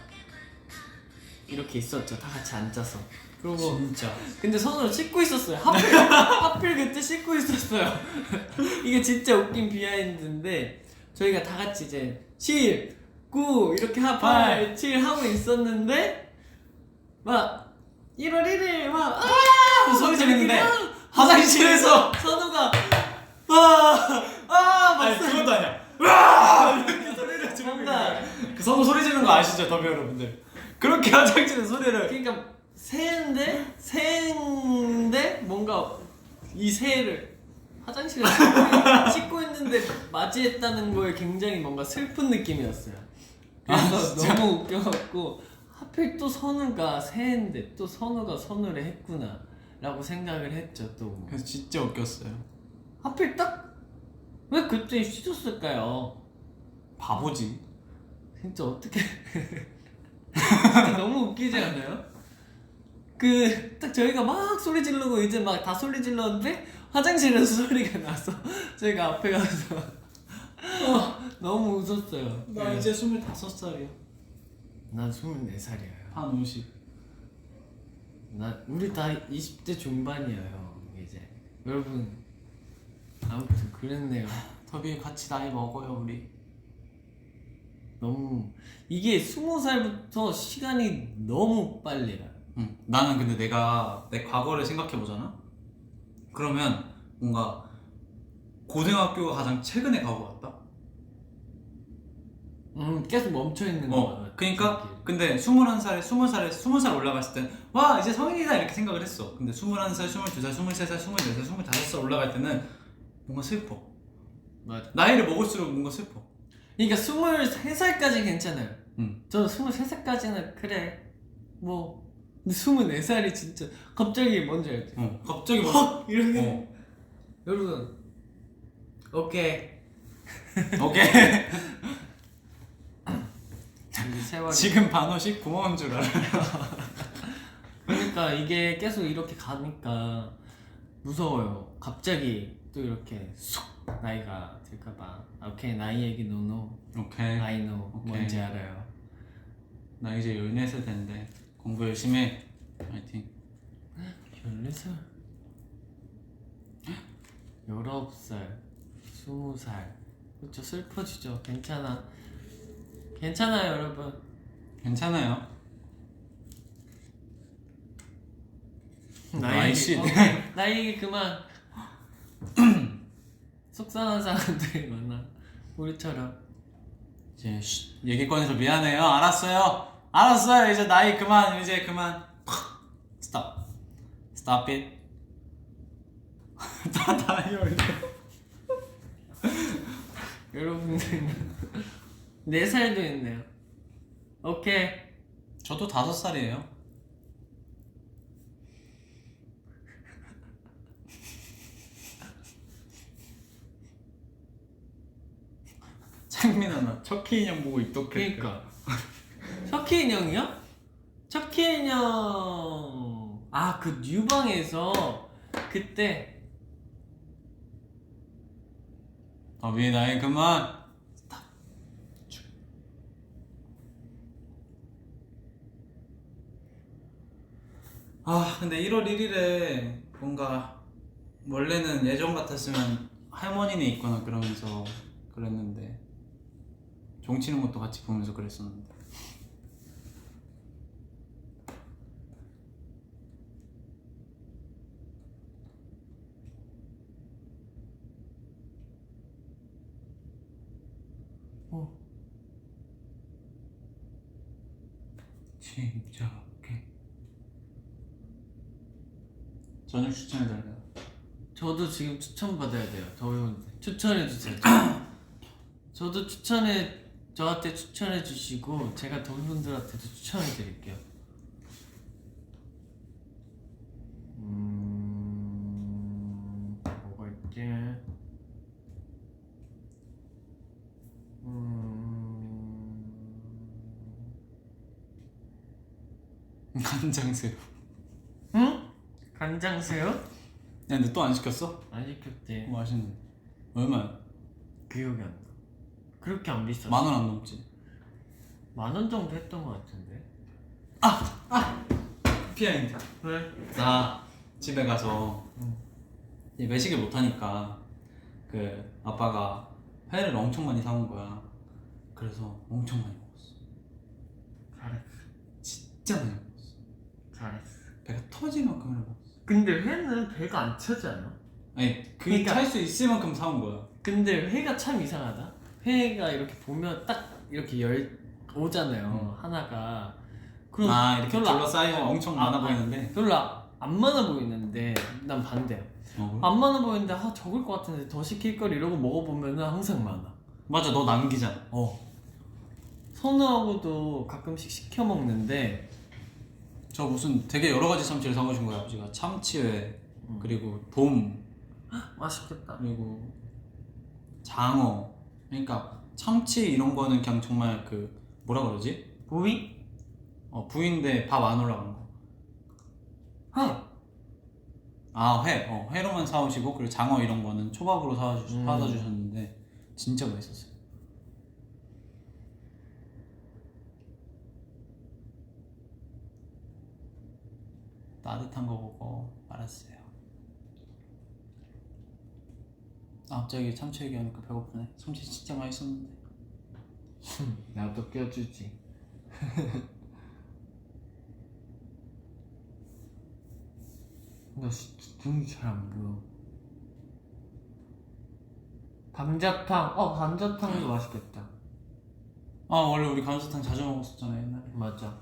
이렇게 있었죠. 다 같이 앉아서. 그리고 진짜. 근데 손으로 씻고 있었어요. 하필 그때 씻고 있었어요. 이게 진짜 웃긴 비하인드인데 저희가 다 같이 이제 7, 9 이렇게 8, 7 하고 있었는데 막 1월 1일 막 소리 지르는데 화장실에서 선우가 아니 그것도 아니야. 이렇게 소리를 지르고 뭔가 그 선우 소리 지르는 거 아시죠, 더비 여러분들? 그렇게 화장실에 소리를. 그러니까 새인데 뭔가 이 새를 화장실에 씻고 있는데 맞이했다는 거에 굉장히 뭔가 슬픈 느낌이었어요. 그래서 너무 웃겨갖고 하필 또 선우가 새인데 또 선우가 선우를 했구나 라고 생각을 했죠. 또 그래서 진짜 웃겼어요. 하필 딱 왜 그때 씻었을까요? 바보지. 진짜 어떻게 진짜 너무 웃기지 않아요? 그 딱 저희가 막 소리 지르고 이제 막 다 소리 질렀는데 화장실에서 소리가 나서 저희가 앞에 가서 너무 웃었어요. 나 이제 25살이야. 난 24살이에요. 한 50. 우리 다 20대 중반이에요. 이제 여러분 아무튼 그랬네요. 더비 같이 나이 먹어요 우리. 너무 이게 20살부터 시간이 너무 빨리 가요. 응. 나는 근데 내가 내 과거를 생각해 보잖아. 그러면 뭔가 고등학교가 가장 최근에 가고 같다. 계속 멈춰 있는 거. 그러니까 근데 21살에 20살 올라갔을 땐 와 이제 성인이다 이렇게 생각을 했어. 근데 21살, 22살, 23살, 24살, 25살 올라갈 때는 뭔가 슬퍼. 맞아. 나이를 먹을수록 뭔가 슬퍼. 그러니까 23살까지 괜찮아요. 저는 23살까지는 그래 뭐 근데 24살이 진짜 갑자기 뭔지 알지? 갑자기 헉! 이렇게 어. 여러분 오케이 오케이. 이 세월이 지금 반호씩 고마운 줄 알아. 그러니까 이게 계속 이렇게 가니까 무서워요. 갑자기 또 이렇게 쏙 나이가 들까봐. 오케이 나이 얘기 노노. 오케이. I know 오케이. 뭔지 알아요. 나 이제 14살 됐는데 공부 열심히 해. 파이팅. 14살 19살 20살 그렇죠. 슬퍼지죠. 괜찮아요 여러분. 괜찮아요. 나이 나이씨. 나이 얘기 그만. 속상한 사람들이 많아 우리처럼. 이제 얘기 꺼내서 미안해요. 알았어요. 이제 나이 그만. 이제 그만. Stop it. 다 나이 어려. 여러분들은 4살도 있네요. 오케이. 저도 5살이에요. 상민아 나 척키 인형 보고 입덕했대. 그러니까 척키 인형이요? 척키 인형 그 뉴방에서 그때 더비 나의 그만. 근데 1월 1일에 뭔가 원래는 예전 같았으면 할머니네 있거나 그러면서 그랬는데 종치는 것도 같이 보면서 그랬었는데. 침착해. 저녁 추천해달래요. 저도 지금 추천 받아야 돼요. 더우는데 추천해 주세요. 저도 저한테 추천해 주시고 제가 더운 분들한테도 추천해 드릴게요. 뭐가 있지? 간장새우. 응? 간장새우? 야 근데 또 안 시켰어? 안 시켰대. 맛있는데. 얼마야? 기억이 안 나. 그렇게 안 비쌌어. 10,000원 안 넘지? 10,000원 정도 했던 것 같은데. 피아인데. 왜? 나 집에 가서 이 외식을 못하니까 그 아빠가 회를 엄청 많이 사온 거야. 그래서 엄청 많이 먹었어. 잘했어. 진짜 많이 먹었어. 잘했어. 배가 터질 만큼을 먹었어. 근데 회는 배가 안 차지 않아? 아니 그러니까- 찰 수 있을 만큼 사온 거야. 근데 회가 참 이상하다. 회가 이렇게 보면 딱 이렇게 오잖아요. 하나가. 그럼 이렇게 별로 둘러싸이면 엄청 많아 보이는데. 별로 안 많아 보이는데 난 반대야. 그래? 안 많아 보이는데 적을 것 같은데 더 시킬 걸 이러고 먹어보면 항상 많아. 맞아, 너 남기잖아. 선우하고도 가끔씩 시켜 먹는데 저 무슨 되게 여러 가지 참치를 사오신 거야. 아버지가 참치회, 그리고 돔, 맛있겠다. 그리고 장어. 그러니까 참치 이런 거는 그냥 정말 그 뭐라 그러지? 부위? 부위인데 밥 안 올라간 거. 회. 회로만 사오시고, 그리고 장어 이런 거는 초밥으로 사다 주셨는데 진짜 맛있었어요. 따뜻한 거 보고 말았어요. 갑자기 참치 얘기하니까 배고프네. 참치 진짜 맛있었는데. 나도 껴주지. 나 진짜 눈이 잘 안 보여. 감자탕. 감자탕도 맛있겠다. 원래 우리 감자탕 자주 먹었었잖아 옛날에. 맞아.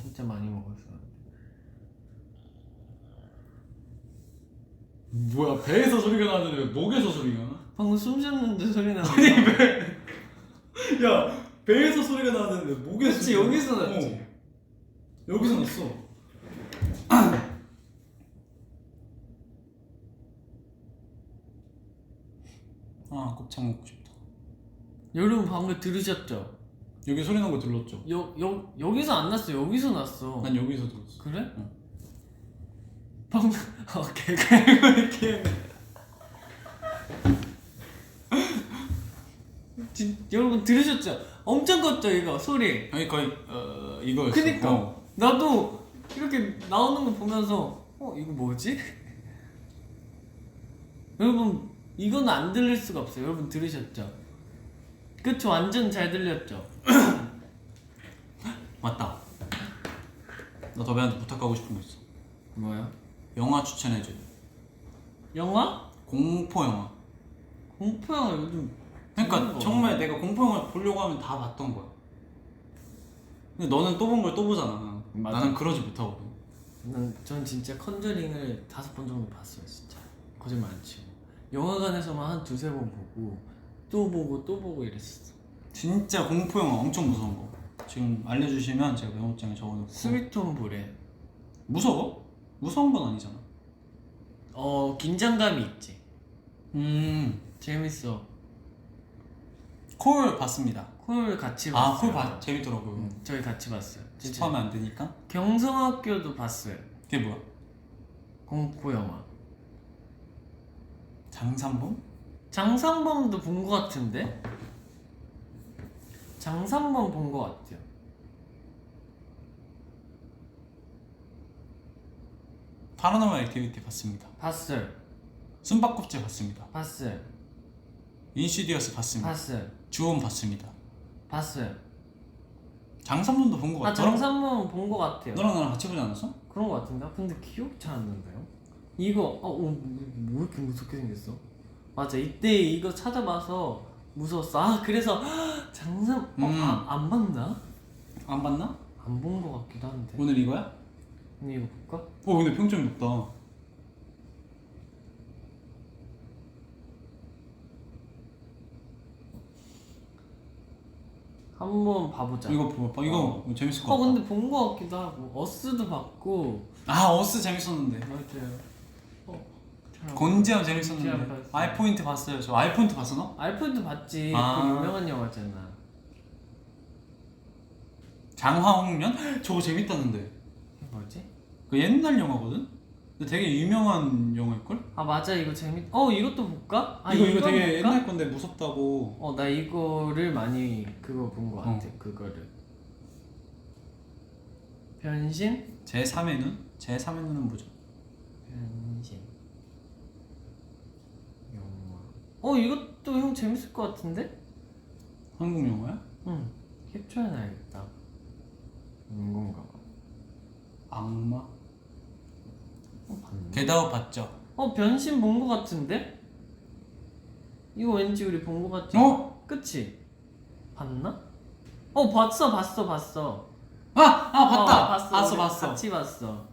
진짜 많이 먹었어. 뭐야, 배에서 소리가 나는데 왜 목에서 소리가 나? 방금 숨 쉬었는데 소리 나는 야, 배에서 소리가 나는데 왜 목에서? 그치, 여기서 났지. 여기서 났어. 곱창 먹고 싶다. 여러분 방금 들으셨죠? 여기 소리 난 거 들렸죠? 여기서 안 났어. 여기서 났어. 난 여기서 들었어. 그래? 응. 방금 개그 여러분 들으셨죠? 엄청 컸죠 이거 소리. 아니 거의 이거였어. 그니까 나도 이렇게 나오는 거 보면서 이거 뭐지? 여러분 이건 안 들릴 수가 없어요. 여러분 들으셨죠? 그쵸? 완전 잘 들렸죠? 맞다. 나 더배한테 부탁하고 싶은 거 있어. 뭐야? 영화 추천해줘. 영화? 공포 영화. 공포 영화 요즘 그러니까 정말 내가 공포 영화 보려고 하면 다 봤던 거야. 근데 너는 또 본 걸 또 보잖아. 맞아. 나는 그러지 못하거든. 전 진짜 컨저링을 5번 정도 봤어요 진짜. 거짓말 안 치고 영화관에서만 한 2-3번 보고 또 보고 또 보고 이랬어. 진짜 공포 영화 엄청 무서운 거 지금 알려주시면 제가 메모장에 적어놓고. 스위트홈 보래. 무서워? 무서운 건 아니잖아. 긴장감이 있지. 재밌어. 콜 봤습니다. 콜 같이 봤어요. 콜 재밌더라고요. 저희 같이 봤어요. 진짜. 스포하면 안 되니까. 경성학교도 봤어요. 그게 뭐야? 공포 영화. 장산범? 장산범도 본 것 같은데? 장산범 본 것 같아요. 파라노멀 액티비티 봤습니다. 봤어요. 숨바꼭질 봤습니다. 봤어요. 인시디어스 봤습니다. 봤어요. 주온 봤습니다. 봤어요. 장산범도 본 것 아, 같아. 장산범 본 것 같아요. 너랑 나랑 같이 보지 않았어? 그런 것 같은데? 근데 기억이 잘 안 난다요? 이거 뭐 이렇게 무섭게 생겼어? 맞아, 이때 이거 찾아봐서 무서웠어. 그래서 안 봤나? 안 봤나? 안 본 것 같기도 한데. 오늘 이거야? 근데 이거 볼까? 근데 평점이 높다. 한번 봐보자. 이거 봐봐. 이거 재밌을 것 같아. 근데 본 것 같기도 하고. 어스도 봤고. 어스 재밌었는데. 맞아요. 곤지암 곤지암 재밌었는데. 봤어요. 아이포인트 봤어요. 저 아이포인트 봤어 너? 알프도 봤지. 아. 그 유명한 영화잖아. 장화홍련? 저거 재밌다는데. 이게 뭐지? 그 옛날 영화거든? 근데 되게 유명한 영화일걸? 맞아, 이거 이것도 볼까? 이거 이건 되게 볼까? 옛날 건데 무섭다고. 나 이거를 많이 그거 본 것 같아. 그거를. 변신? 제3의 눈? 제3의 눈은 뭐죠? 변신. 영화. 이것도 형 재밌을 것 같은데? 한국 영화야? 응. 캡처해놔야겠다. 인건가 봐. 악마? 봤네. 겟아웃 봤죠? 변신 본 것 같은데? 이거 왠지 우리 본 것 같지? 그치? 봤나? 봤어. 봤다! 봤어. 봤어. 같이 봤어.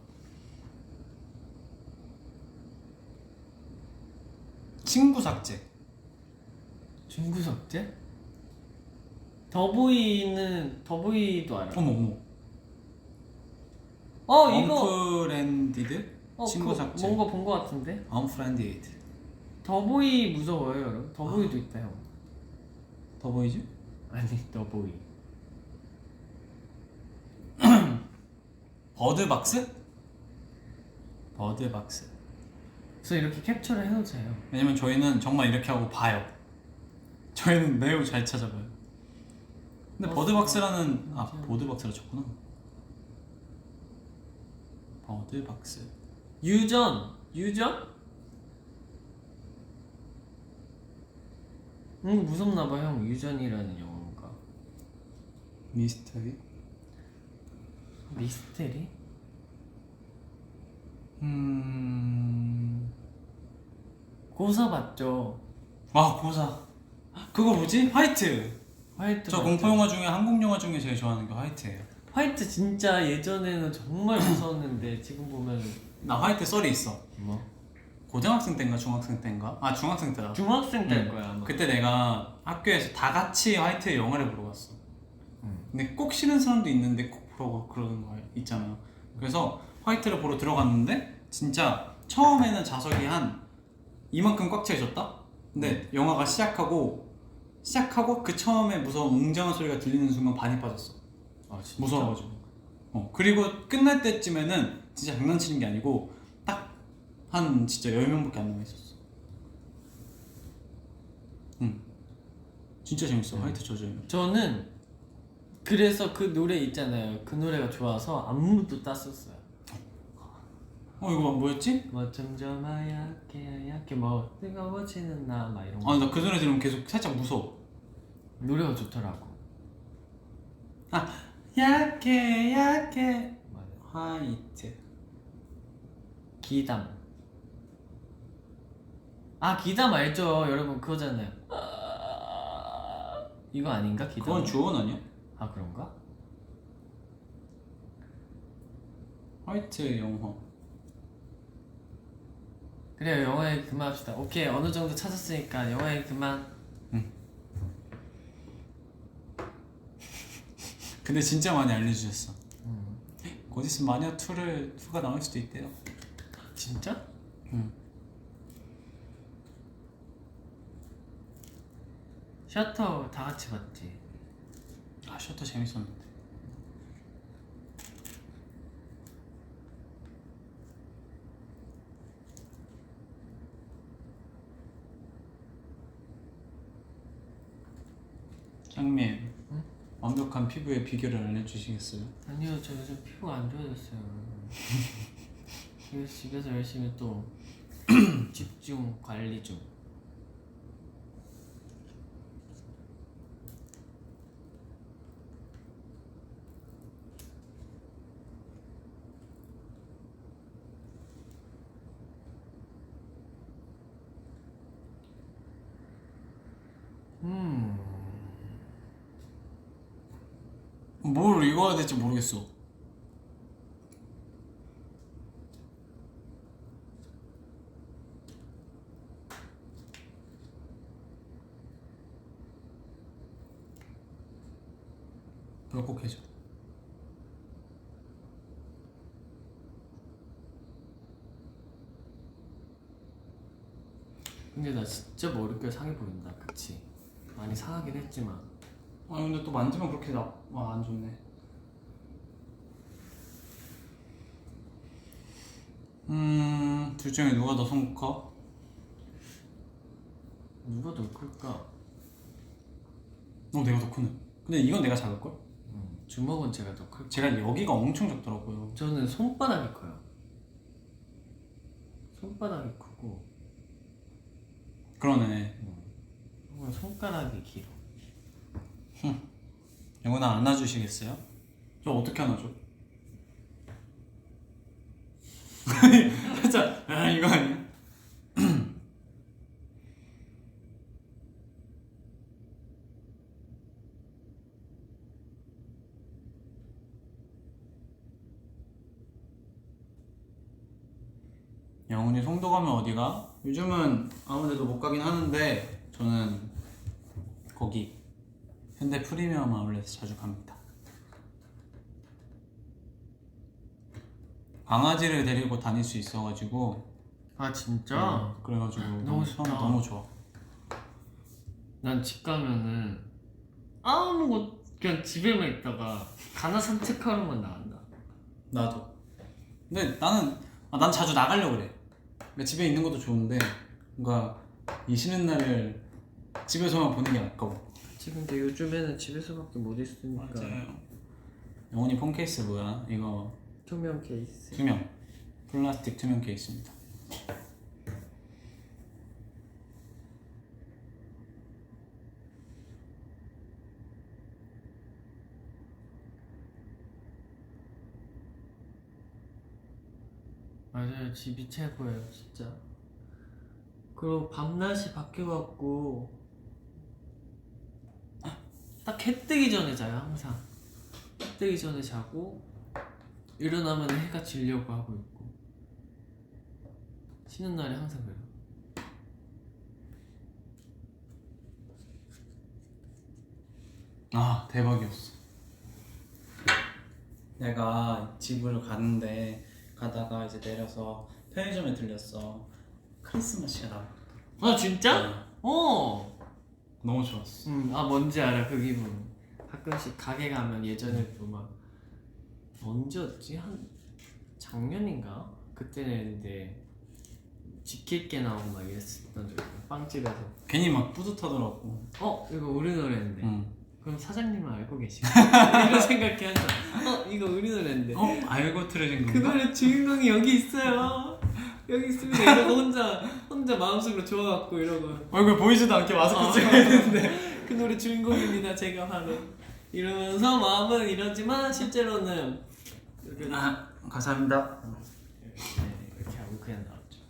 친구 삭제. 중구 삭제? 더보이도 알아. 어머. 이거 언프렌디드? 친구 삭제. 뭔가 본 것 같은데? 언프렌디드. 더보이 무서워요, 여러분. 더보이도 있다, 형. 더 보이지? 아니, 더보이. 버드박스? 버드박스. 그래서 이렇게 캡처를 해놓자요. 왜냐면 저희는 정말 이렇게 하고 봐요. 저희는 매우 잘 찾아봐요. 근데 버드박스라는 보드박스라 쳤구나. 버드박스. 유전? 무섭나봐, 형. 유전이라는 영화가. 미스터리? 미스테리? 고사 봤죠? 고사. 그거 뭐지? 화이트. 화이트 저 봤죠? 공포 영화 중에 한국 영화 중에 제일 좋아하는 게 화이트예요. 화이트 진짜 예전에는 정말 무서웠는데 지금 보면 나 화이트 썰이 있어. 뭐? 고등학생 때인가 중학생 때인가? 중학생 때다. 중학생 때일 거야 아마. 그때 내가 학교에서 다 같이 화이트 영화를 보러 갔어. 근데 꼭 싫은 사람도 있는데 꼭 보라고 그러는 거 있잖아. 그래서 화이트를 보러 들어갔는데 진짜 처음에는 좌석이 한 이만큼 꽉 차 있었다. 근데 영화가 시작하고 그 처음에 무서운 웅장한 소리가 들리는 순간 반이 빠졌어. 진짜? 무서워가지고. 그리고 끝날 때쯤에는 진짜 장난치는 게 아니고 딱 한 진짜 10명밖에 안 남아있었어. 진짜 재밌어. 화이트 저주면. 저는 그래서 그 노래 있잖아요. 그 노래가 좋아서 안무도 땄었어요. 이거 뭐였지? 뭐 점점 하얗게 뭐 뜨거워지는 나 막 이런 거. 나 그 노래 들으면 계속 살짝 무서워. 노래가 좋더라고. 약해 맞아. 화이트. 기담. 기담 알죠, 여러분. 그거잖아요. 이거 아닌가, 기담? 그건 주원 아니야? 그런가? 화이트 영화. 그래요, 영화 얘기 그만합시다. 오케이, 어느 정도 찾았으니까 영화 얘기 그만. 근데 진짜 많이 알려주셨어. 곧 있으면 마녀 2가 나올 수도 있대요. 진짜? 셔터 다 같이 봤지. 아 셔터 재밌었는데. 짱님, 응? 완벽한 피부의 비결을 알려주시겠어요? 아니요, 저 요즘 피부가 안 좋아졌어요. 그래서 집에서 열심히 또 집중 관리 중. 뭘 읽어야 될지 모르겠어. 불kok해져. 근데 나 진짜 머릿결 상해 보인다, 그치? 많이 상하긴 했지만. 아 근데 또 만지면 그렇게 안 좋네. 둘 중에 누가 더 손 커? 누가 더 클까? 내가 더 크네. 근데 이건 내가 작을걸? 주먹은 제가 더 클. 제가 여기가 엄청 작더라고요. 저는 손바닥이 커요. 손바닥이 크고 그러네. 형은 손가락이 길어. 영훈아 안아주시겠어요? 저 어떻게 안아줘? 살짝 이거 아니야? 영훈이 송도 가면 어디가? 요즘은 아무데도 못 가긴 하는데 저는 거기 현대 프리미엄 아울렛 자주 갑니다. 강아지를 데리고 다닐 수 있어가지고. 아 진짜? 그래가지고 너무 좋다. 너무 좋아. 난 집 가면은 아무것 그냥 집에만 있다가 가나 산책하러만 나간다. 나도. 근데 난 자주 나가려고 그래. 그러니까 집에 있는 것도 좋은데 뭔가 이 쉬는 날을 집에서만 보는 게 아까워. 그치, 근데 요즘에는 집에서밖에 못 있으니까. 맞아요. 영훈이 폰 케이스 뭐야? 이거 투명 케이스. 투명 플라스틱 투명 케이스입니다. 맞아요, 집이 최고예요 진짜. 그리고 밤낮이 바뀌어갖고 딱 해 뜨기 전에 자요 항상. 해 뜨기 전에 자고 일어나면 해가 지려고 하고 있고. 쉬는 날이 항상 그래요. 아 대박이었어. 내가 집으로 가다가 이제 내려서 편의점에 들렸어. 크리스마스가 나왔거든. 아 진짜? 어. 너무 좋았어. 아 뭔지 알아 그 기분. 가끔씩 가게 가면 예전에 또 막 언제였지? 한 작년인가? 그때는 했는데 지킬 게 나오고 막 이랬었던 적이 있어. 빵집에서. 괜히 막 뿌듯하더라고. 이거 우리 노래인데. 응. 그럼 사장님은 알고 계시고 이런 생각해 한다. 이거 우리 노래인데. 알고 틀어진 건가? 그 노래 주인공이 여기 있어요. 여기 있습니다. 이러고 혼자 마음속으로 좋아갖고 이러고. 얼굴 보이지도 않게 마스크 찍어야 되는데. 그 노래 주인공입니다. 제가 바로 이러면서 마음은 이러지만 실제로는 이렇게 감사합니다. 이렇게 하고 그냥 나왔죠.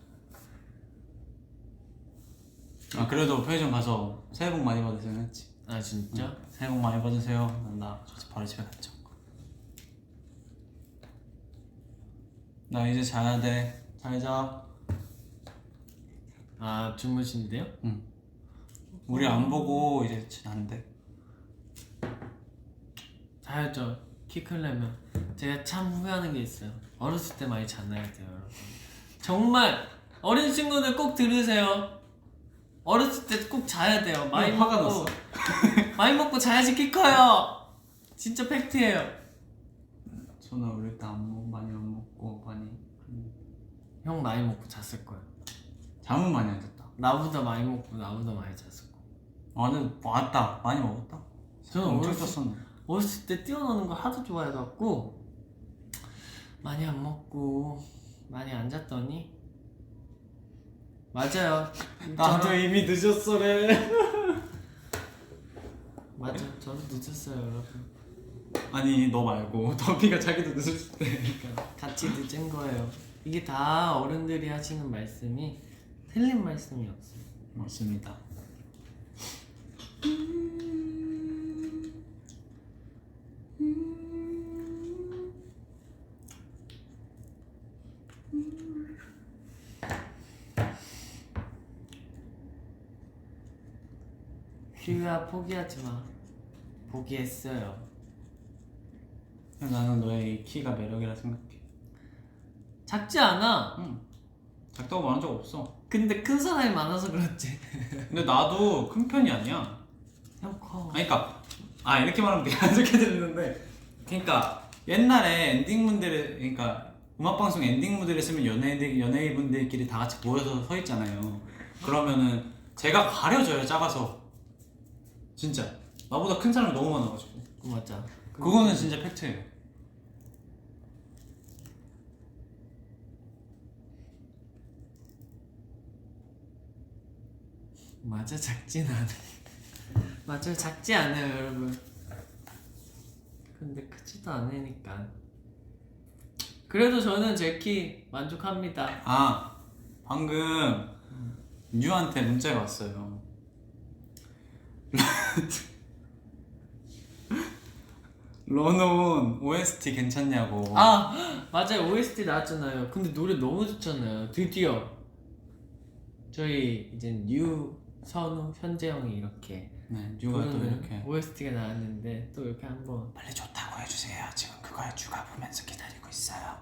그래도 편의점 가서 새해 복 많이 받으세요 했지. 아 진짜? 새해 복 많이 받으세요. 나 바로 집에 갔죠. 나 이제 자야 돼. 잘 자. 아 주무신대요? 응. 우리 안 보고 이제 잔대. 자야죠. 키 크려면. 제가 참 후회하는 게 있어요. 어렸을 때 많이 잤나야 돼요 여러분. 정말 어린 친구들 꼭 들으세요. 어렸을 때 꼭 자야 돼요. 많이 화가 먹고 났어. 많이 먹고 자야지 키 커요. 진짜 팩트예요. 저는 어릴 때 많이 안 먹고 형 많이 먹고 잤을 거야. 잠은 많이 안 잤다. 나보다 많이 먹고 나보다 많이 잤을 거야. 근데 왔다. 많이 먹었다. 저는 엄청 어렸을, 쪘었네. 어렸을 때 뛰어노는 거 하도 좋아해갖고 많이 안 먹고 많이 안 잤더니 맞아요. 나도 이미 늦었어래. 맞아. 저도 늦었어요, 여러분. 아니 너 말고 더비가 자기도 늦었을 때. 그러니까 같이 늦은 거예요. 이게 다 어른들이 하시는 말씀이 틀린 말씀이 없어요. 맞습니다. 큐야 포기하지 마. 포기했어요. 나는 너의 이 키가 매력이라 생각해. 작지 않아. 응. 작다고 말한 적 없어. 근데 큰 사람이 많아서 그렇지. 근데 나도 큰 편이 아니야. 형 커. 아니 그니까 이렇게 말하면 되게 안 좋게 들리는데, 그러니까 옛날에 엔딩문들을, 그러니까 음악방송 엔딩문들을 쓰면 연예인분들끼리 다 같이 모여서 서 있잖아요. 그러면은 제가 가려져요, 작아서. 진짜 나보다 큰 사람이 너무 많아가지고. 맞아. 그거는 진짜 팩트예요. 맞아, 작진 않아. 맞아요, 작지 않아요, 여러분. 근데 크지도 않으니까. 그래도 저는 제 키 만족합니다. 방금 뉴한테 문자가 왔어요. 런온 OST 괜찮냐고. 맞아요, OST 나왔잖아요. 근데 노래 너무 좋잖아요. 드디어 저희 이제 뉴, 선우, 현재 형이 이렇게 네, 뉴가 또 이렇게 OST가 나왔는데 또 이렇게 한번 빨리 좋다고 해주세요. 지금 그걸 주가 보면서 기다리고 있어요.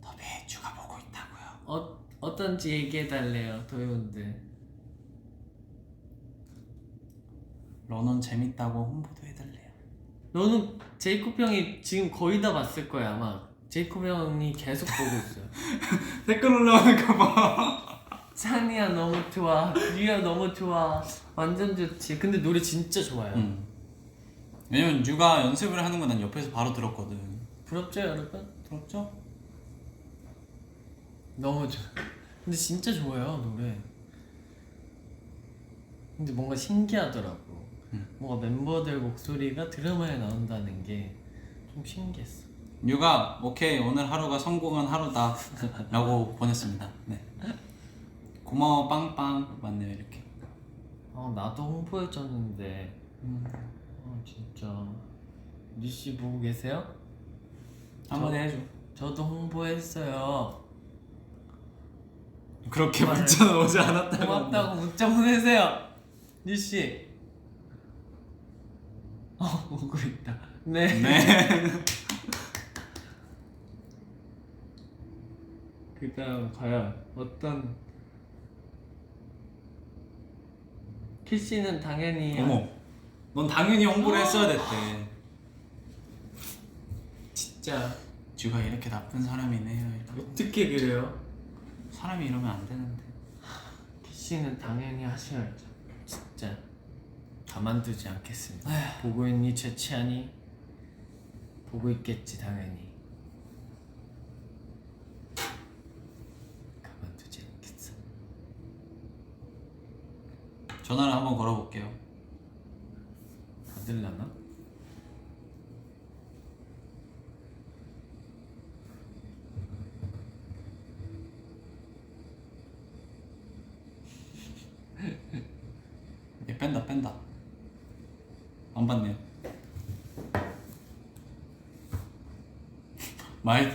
더비 주가 보고 있다고요. 어떤지 얘기해달래요, 도요분들. 런온 재밌다고 홍보도 해달래요. 너는 제이콥 형이 지금 거의 다 봤을 거야 아마. 제이콥 형이 계속 보고 있어요. 댓글 올라오는가 봐. 찬이야 너무 좋아, 류야 너무 좋아, 완전 좋지. 근데 노래 진짜 좋아요. 왜냐면 뉴가 연습을 하는 건 난 옆에서 바로 들었거든. 부럽죠 여러분? 들었죠? 너무 좋아. 근데 진짜 좋아요 노래. 근데 뭔가 신기하더라고. 뭔가 멤버들 목소리가 드라마에 나온다는 게 좀 신기했어. 뉴가 오케이 오늘 하루가 성공한 하루다 라고 보냈습니다. 네. 고마워 빵빵 맞네요 이렇게. 나도 홍보해줬는데. 진짜. 뉴씨 보고 계세요? 한마디 해줘. 저도 홍보했어요. 그렇게 문자는 오지 않았다고. 고맙다고 문자 보내세요, 뉴씨. 오고 있다. 네. 그다음 과연 어떤 키씨는 당연히. 어머, 넌 당연히 홍보를 했어야 됐대. 진짜 쥐가 이렇게 나쁜 사람이네요. 어떻게 그래요? 사람이 이러면 안 되는데. 키씨는 당연히 하셔야죠. 진짜 가만두지 않겠습니다. 보고 있니 최치하니? 보고 있겠지 당연히. 가만두지 않겠어. 전화를 한번 걸어볼게요. 받을라나? 얘 뺀다. 안 받네요.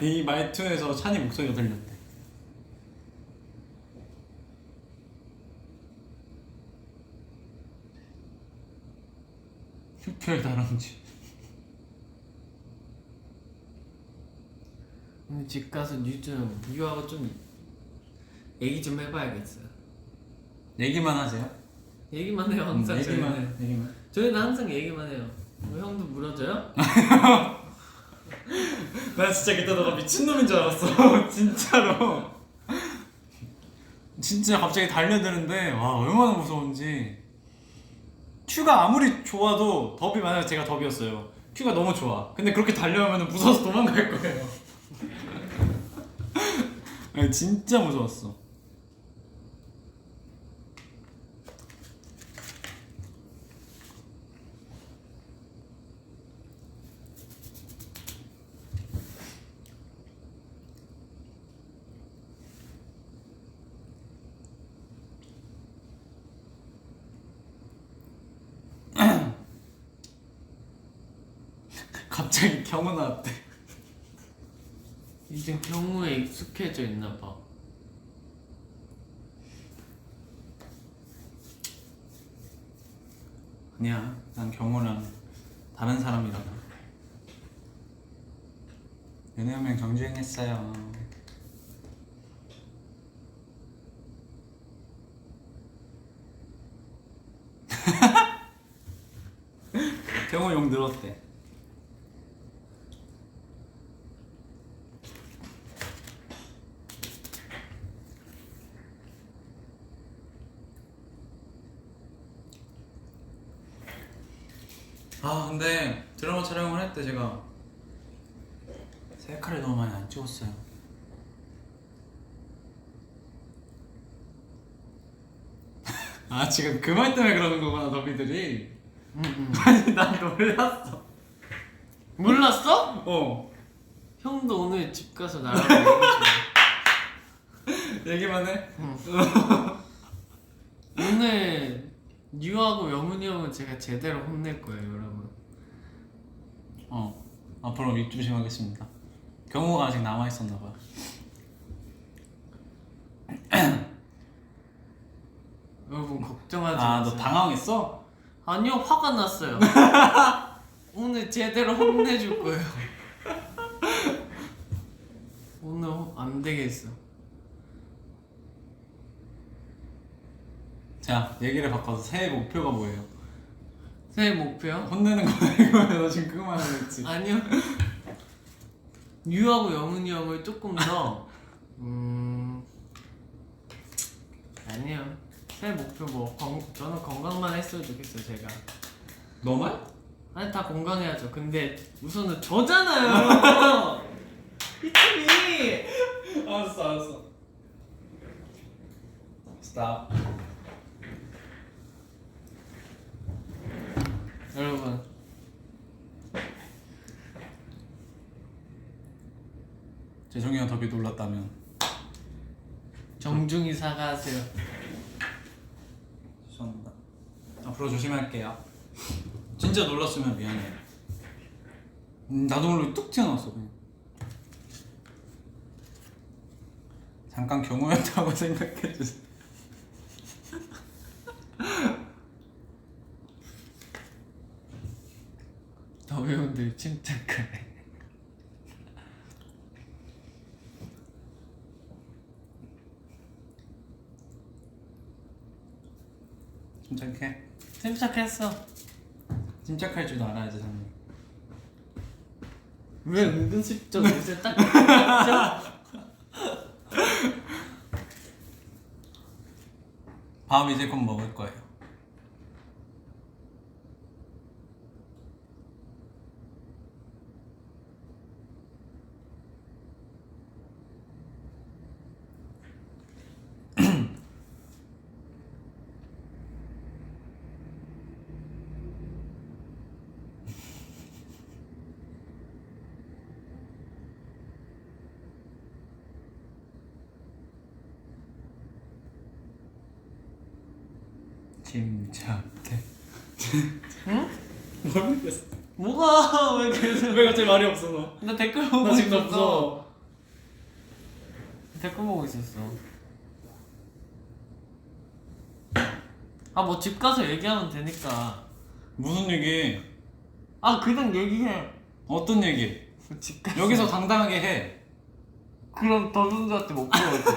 이 말투에서 찬이 목소리가 들렸대. 흡혈 다람쥐. 오늘 집 가서 뉴하고 좀 얘기 좀 해봐야겠어요. 얘기만 하세요? 얘기만 해요 항상. 얘기만. 저희는 항상 얘기만 해요. 뭐 형도 물어줘요? 나 진짜 그때 너가 미친놈인 줄 알았어. 진짜로. 진짜 갑자기 달려드는데 와 얼마나 무서운지. 큐가 아무리 좋아도 더비 만약에 제가 더비였어요. 큐가 너무 좋아. 근데 그렇게 달려오면 무서워서 도망갈 거예요. 아니, 진짜 무서웠어. 갑자기 경호 나왔대. 이제 경우에 익숙해져 있나 봐. 아니야, 난 경호랑 다른 사람이라고. 연애하면 경주행했어요. 경호 용 늘었대. 아 근데 드라마 촬영을 할 때 제가 셀카를 너무 많이 안 찍었어요. 아 지금 그 말 때문에 그러는 거구나 더비들이. 아니 난 놀랐어. 몰랐어? 어 형도 오늘 집 가서 나랑 얘기해줘. 얘기만 해? 오늘 뉴하고 영훈이 형은 제가 제대로 혼낼 거예요 여러분. 앞으로 입 조심하겠습니다. 경호가 아직 남아있었나봐. 여러분 걱정하지 아 마세요. 너 당황했어? 아니요 화가 났어요. 오늘 제대로 혼내줄 거예요. 오늘 안 되겠어. 자 얘기를 바꿔서 새해 목표가 뭐예요? 새해 목표요? 혼내는 거야 이거야. 너 지금 그거 말하고 있지? 아니요. 유하고 영훈이 형을 조금 더 아니요. 새해 목표 뭐 저는 건강만 했으면 좋겠어요 제가. 너만? 아니 다 건강해야죠. 근데 우선은 저잖아요. 이팀이. 알았어. 스탑. 여러분 죄송해요 더비 놀랐다면. 정중히 사과하세요. 죄송합니다. 앞으로 조심할게요. 진짜 놀랐으면 미안해. 나도 모르게 뚝 튀어나왔어 그냥. 잠깐 경호였다고 생각해주세요. 더배우들 침착하네. 침착해. 침착했어. 침착할 줄도 알아야지 사람이. 왜 은근슬쩍 요새 딱 맞죠? 밥 이제 곧 먹을 거예요. 침착해. 응? 모르겠어. 뭐가 왜 계속? 왜 갑자기 말이 없어 너? 나 댓글 보고 나 지금 있었어. 무서워. 댓글 보고 있었어. 아 뭐 집 가서 얘기하면 되니까. 무슨 얘기? 아 그냥 얘기해. 어떤 얘기? 집 가서. 여기서 당당하게 해. 그럼 더준수한테 못 풀어줘.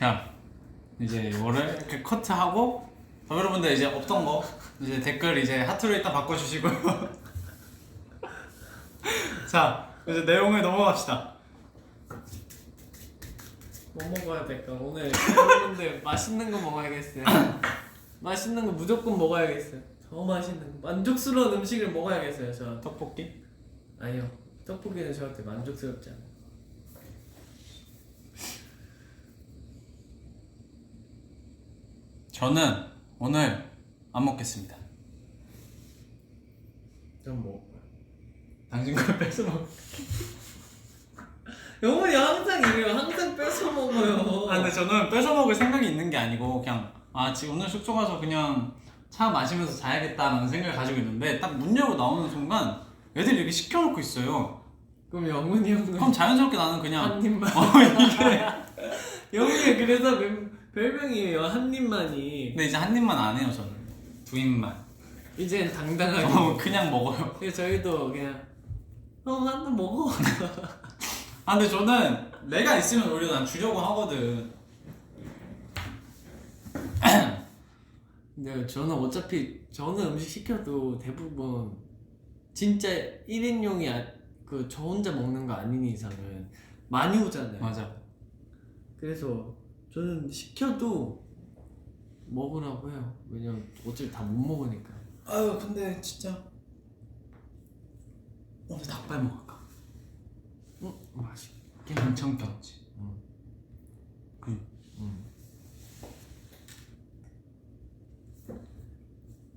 자 이제 이거를 이렇게 커트하고 여러분들 이제 없던 거 이제 댓글 이제 하트로 일단 바꿔주시고요. 자 이제 내용을 넘어갑시다. 뭐 먹어야 될까? 오늘 여러분들 맛있는 거 먹어야겠어요. 맛있는 거 무조건 먹어야겠어요. 더 맛있는 거. 만족스러운 음식을 먹어야겠어요. 저 떡볶이? 아니요. 떡볶이는 저한테 만족스럽지 않아요. 저는 오늘 안 먹겠습니다. 좀 먹을 거야. 당신 걸 뺏어 먹. 영훈이 항상 이래요. 항상 뺏어 먹어요. 아 근데 저는 뺏어 먹을 생각이 있는 게 아니고 그냥 지금 오늘 숙소 가서 그냥 차 마시면서 자야겠다라는 생각을 가지고 있는데 딱 문 열고 나오는 순간 애들이 이렇게 시켜놓고 있어요. 그럼 영훈이 형은 그럼 자연스럽게 나는 그냥 한 입만. 이게 영훈이 그래서 별명이에요. 한 입만이. 근데 이제 한 입만 안 해요 저는. 두 입만. 이젠 당당하게. 그냥 먹어요. 그래서 저희도 그냥 한 입 먹어. 아 근데 저는 내가 있으면 오히려 난 주려고 하거든. 근데 저는 어차피 저는 음식 시켜도 대부분 진짜 1인용이 그 저 혼자 먹는 거 아닌 이상은 많이 오잖아요. 맞아. 그래서 저는 시켜도 먹으라고 해요. 왜냐면 어차피 다 못 먹으니까. 아유 근데 진짜 오늘 닭발 먹을까? 맛있게. 괜찮겠지.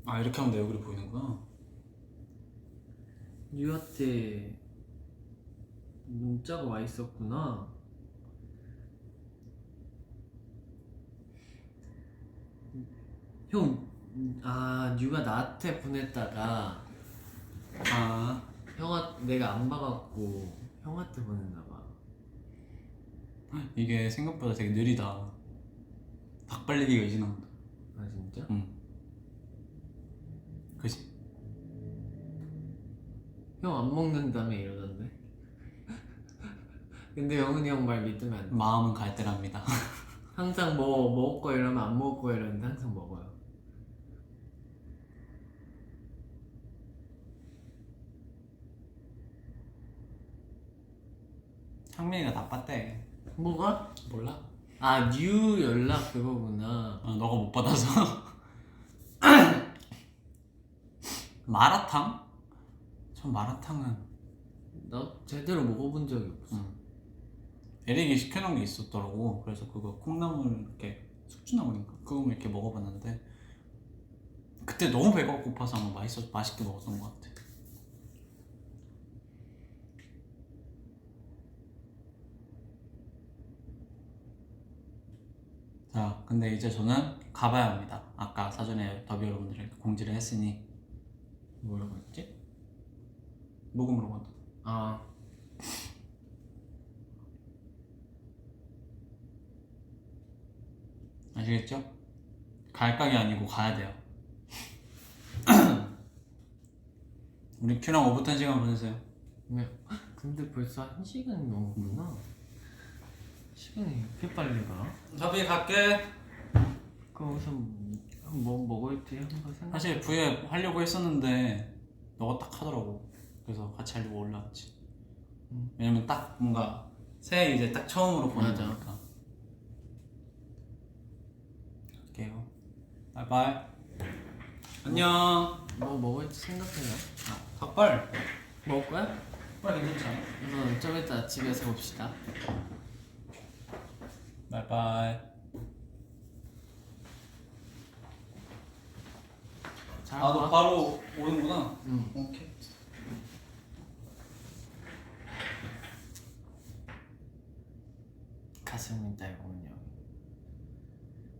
아 이렇게 하면 내 얼굴이 보이는구나. 유아때 문자가 와 있었구나. 형, 유가 나한테 보냈다가 내가 안 봐갖고 형한테 보냈나봐. 이게 생각보다 되게 느리다. 닭발리기가 이제 나온다. 아 진짜? 응. 그치? 형 안 먹는다며 이러던데. 근데 영훈이 형 말 믿으면 안 돼. 마음은 갈대랍니다. 항상 뭐 먹을 거 이러면 안 먹을 거 이러는데 항상 먹어요. 상민이가 나빴대. 뭐가? 몰라? 뉴 연락 그거구나. 너가 못 받아서. 마라탕? 전 마라탕은 나 제대로 먹어본 적이 없어. 에릭이 시켜놓은 게 있었더라고. 그래서 그거 콩나물 이렇게 숙주나물인가? 그거 이렇게 먹어봤는데 그때 너무 배가 고파서 아마 맛있게 먹었던 것 같아. 자, 근데 이제 저는 가봐야 합니다. 아까 사전에 더비 여러분들에게 공지를 했으니. 뭐라고 했지? 녹음으로 간다. 아시겠죠? 갈 각이 아니고 가야 돼요. 우리 큐랑 오붓한 시간 보내세요. 네. 근데 벌써 1시간이 넘었구나. 시간이 이렇게 빨리 가? 더비 갈게. 그럼 우선 뭐 먹을지 한번 생각. 사실 V앱 하려고 했었는데 너가 딱 하더라고. 그래서 같이 하려고 올라왔지. 왜냐면 딱 뭔가 새해 이제 딱 처음으로 보는 맞아. 거니까. 갈게요. 바이바이. 안녕. 뭐 먹을지 생각해요. 닭발. 먹을 거야? 닭발 괜찮아. 우선 좀 이따 집에서 봅시다. 바이바이. 잘 너 봐. 바로 오는구나. 응. 오케이. 갔습니다 영훈이 형.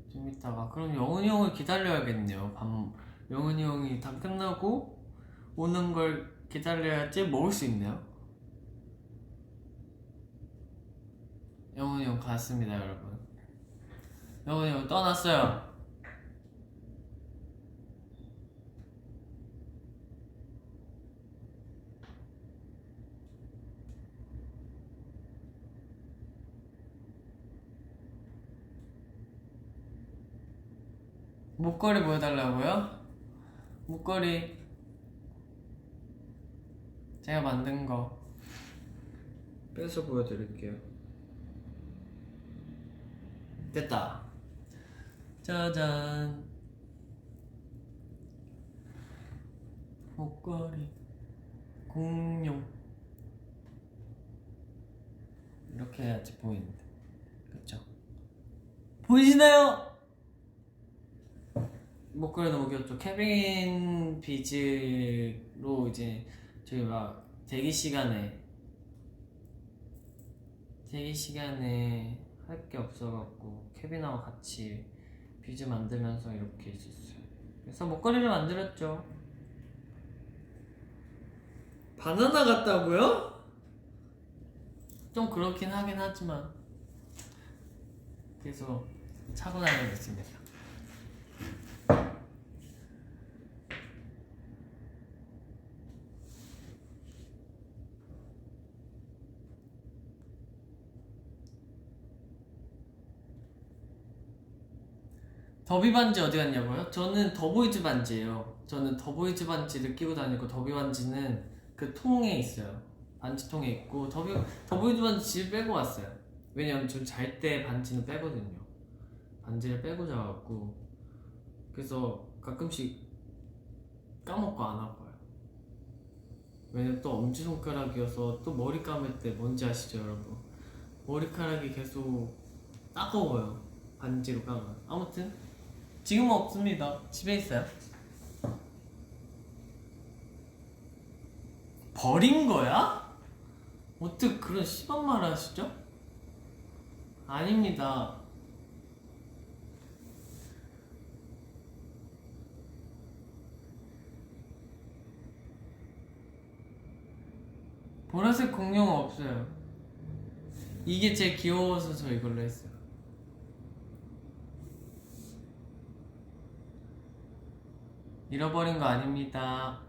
좀 이따가 그럼 영훈이 형을 기다려야겠네요. 영훈이 형이 다 끝나고 오는 걸 기다려야지 먹을 수 있네요. 영훈이 형 갔습니다 여러분. 영훈이 형 떠났어요. 목걸이 보여달라고요? 목걸이 제가 만든 거 빼서 보여드릴게요. 됐다. 짜잔. 목걸이 공룡. 이렇게 해야지 보이는데, 그쵸? 보이시나요? 목걸이 너무 귀엽죠? 케빈 비즈로 이제 저희 막 대기 시간에 할 게 없어갖고 케빈하고 같이 비즈 만들면서 이렇게 있었어요. 그래서 목걸이를 만들었죠. 바나나 같다고요? 좀 그렇긴 하긴 하지만 그래서 차고 다녀야겠습니다. 더비 반지 어디 갔냐고요? 저는 더보이즈 반지예요. 저는 더보이즈 반지를 끼고 다니고 더비 반지는 그 통에 있어요. 반지통에 있고 더보이즈 반지 집에 빼고 왔어요. 왜냐면 전 잘 때 반지는 빼거든요. 반지를 빼고 자갖고 그래서 가끔씩 까먹고 안 하고 와요. 왜냐면 또 엄지손가락이어서 또 머리 감을 때 뭔지 아시죠 여러분? 머리카락이 계속 따가워요. 반지로 감으면. 아무튼 지금은 없습니다. 집에 있어요. 버린 거야? 어떻게 그런 심한 말을 하시죠? 아닙니다. 보라색 공룡은 없어요. 이게 제일 귀여워서 저 이걸로 했어요. 잃어버린 거 아닙니다.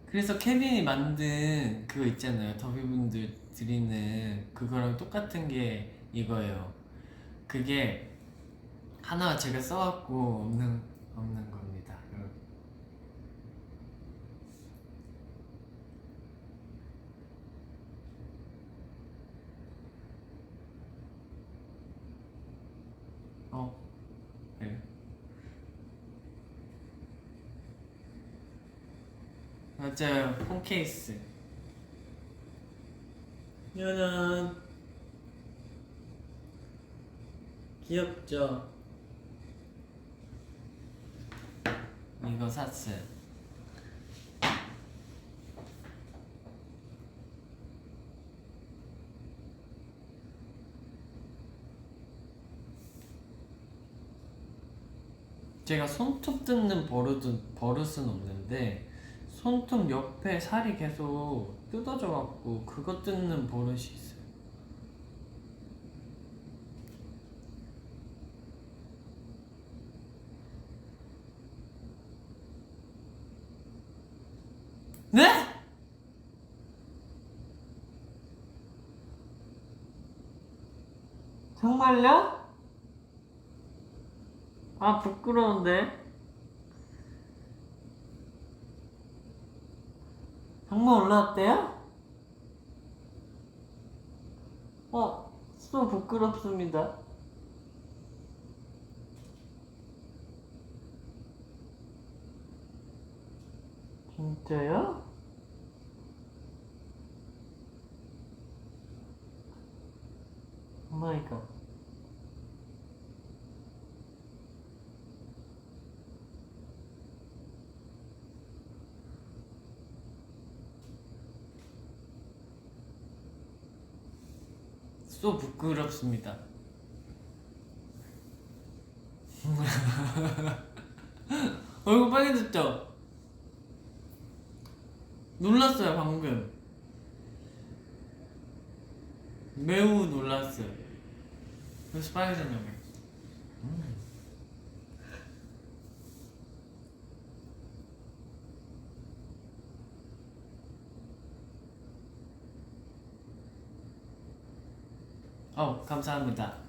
그래서 케빈이 만든 그거 있잖아요. 더비분들 드리는 그거랑 똑같은 게 이거예요. 그게 하나 제가 써갖고 없는 겁니다. 여러분. 네. 맞아요. 폰 케이스. 짜잔. 귀엽죠? 이거 샀어요. 제가 손톱 뜯는 버릇은 없는데 손톱 옆에 살이 계속 뜯어져갖고 그거 뜯는 버릇이 있어요. 네? 정말요? 아 부끄러운데. 정말 올라왔대요? 또 부끄럽습니다. 진짜요? 오마이갓. 또 부끄럽습니다. 얼굴 빨개졌죠? 놀랐어요 방금. 매우 놀랐어요. 그래서 빨개졌냐고. 감사합니다.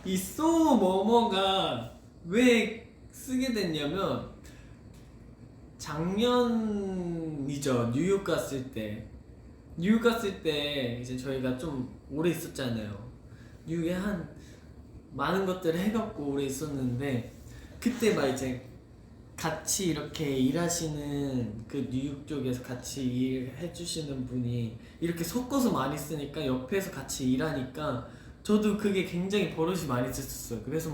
이 소 뭐뭐가 왜 쓰게 됐냐면 작년이죠. 뉴욕 갔을 때 이제 저희가 좀 오래 있었잖아요. 뉴욕에 한 많은 것들을 해갖고 오래 있었는데 그때 막 이제 같이 이렇게 일하시는 그 뉴욕 쪽에서 같이 일해주시는 분이 이렇게 섞어서 많이 쓰니까 옆에서 같이 일하니까 저도 그게 굉장히 버릇이 많이 있었어요. 그래서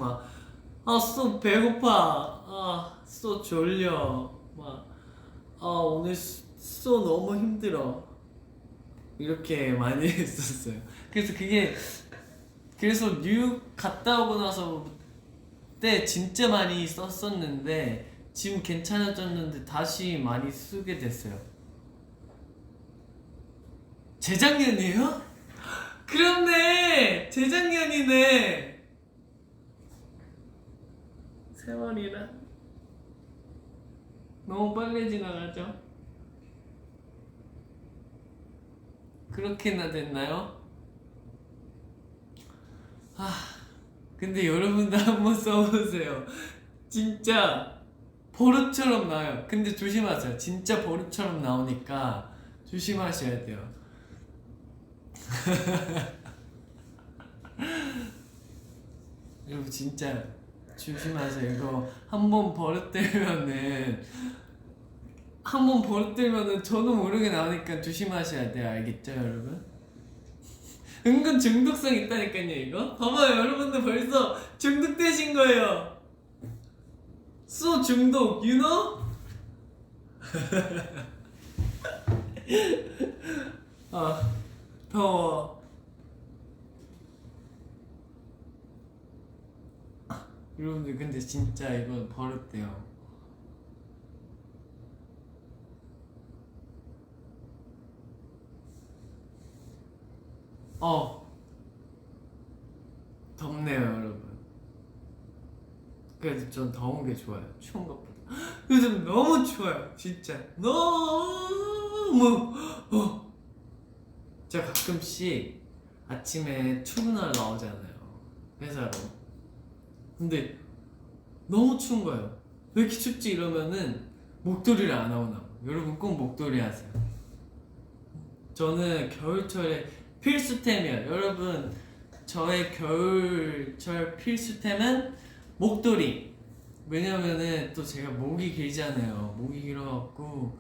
쏘 배고파, 쏘 졸려, 오늘 쏘 너무 힘들어 이렇게 많이 했었어요. 그래서 뉴욕 갔다 오고 나서 때 진짜 많이 썼었는데 지금 괜찮아졌는데 다시 많이 쓰게 됐어요. 재작년이에요? 그렇네! 재작년이네! 세월이란 너무 빨리 지나가죠? 그렇게나 됐나요? 근데 여러분도 한번 써보세요. 진짜 버릇처럼 나와요. 근데 조심하세요. 진짜 버릇처럼 나오니까 조심하셔야 돼요. 여러분 진짜 조심하세요. 이거 한번 버릇들면은 저도 모르게 나오니까 조심하셔야 돼요. 알겠죠 여러분? 은근 중독성 있다니까요 이거. 봐봐요 여러분들 벌써 중독되신 거예요. 소 중독 you know? 더워. 여러분들 근데 진짜 이거 버릇돼요. 덥네요 여러분. 그래도 전 더운 게 좋아요. 추운 것보다. 요즘 너무 추워요. 진짜 너무. 제가 가끔씩 아침에 출근하러 나오잖아요 회사로. 근데 너무 추운 거예요. 왜 이렇게 춥지 이러면은 목도리를 안 하고 나와요. 여러분 꼭 목도리 하세요. 저는 겨울철에 필수템이에요. 여러분 저의 겨울철 필수템은 목도리. 왜냐면은 또 제가 목이 길잖아요. 목이 길어갖고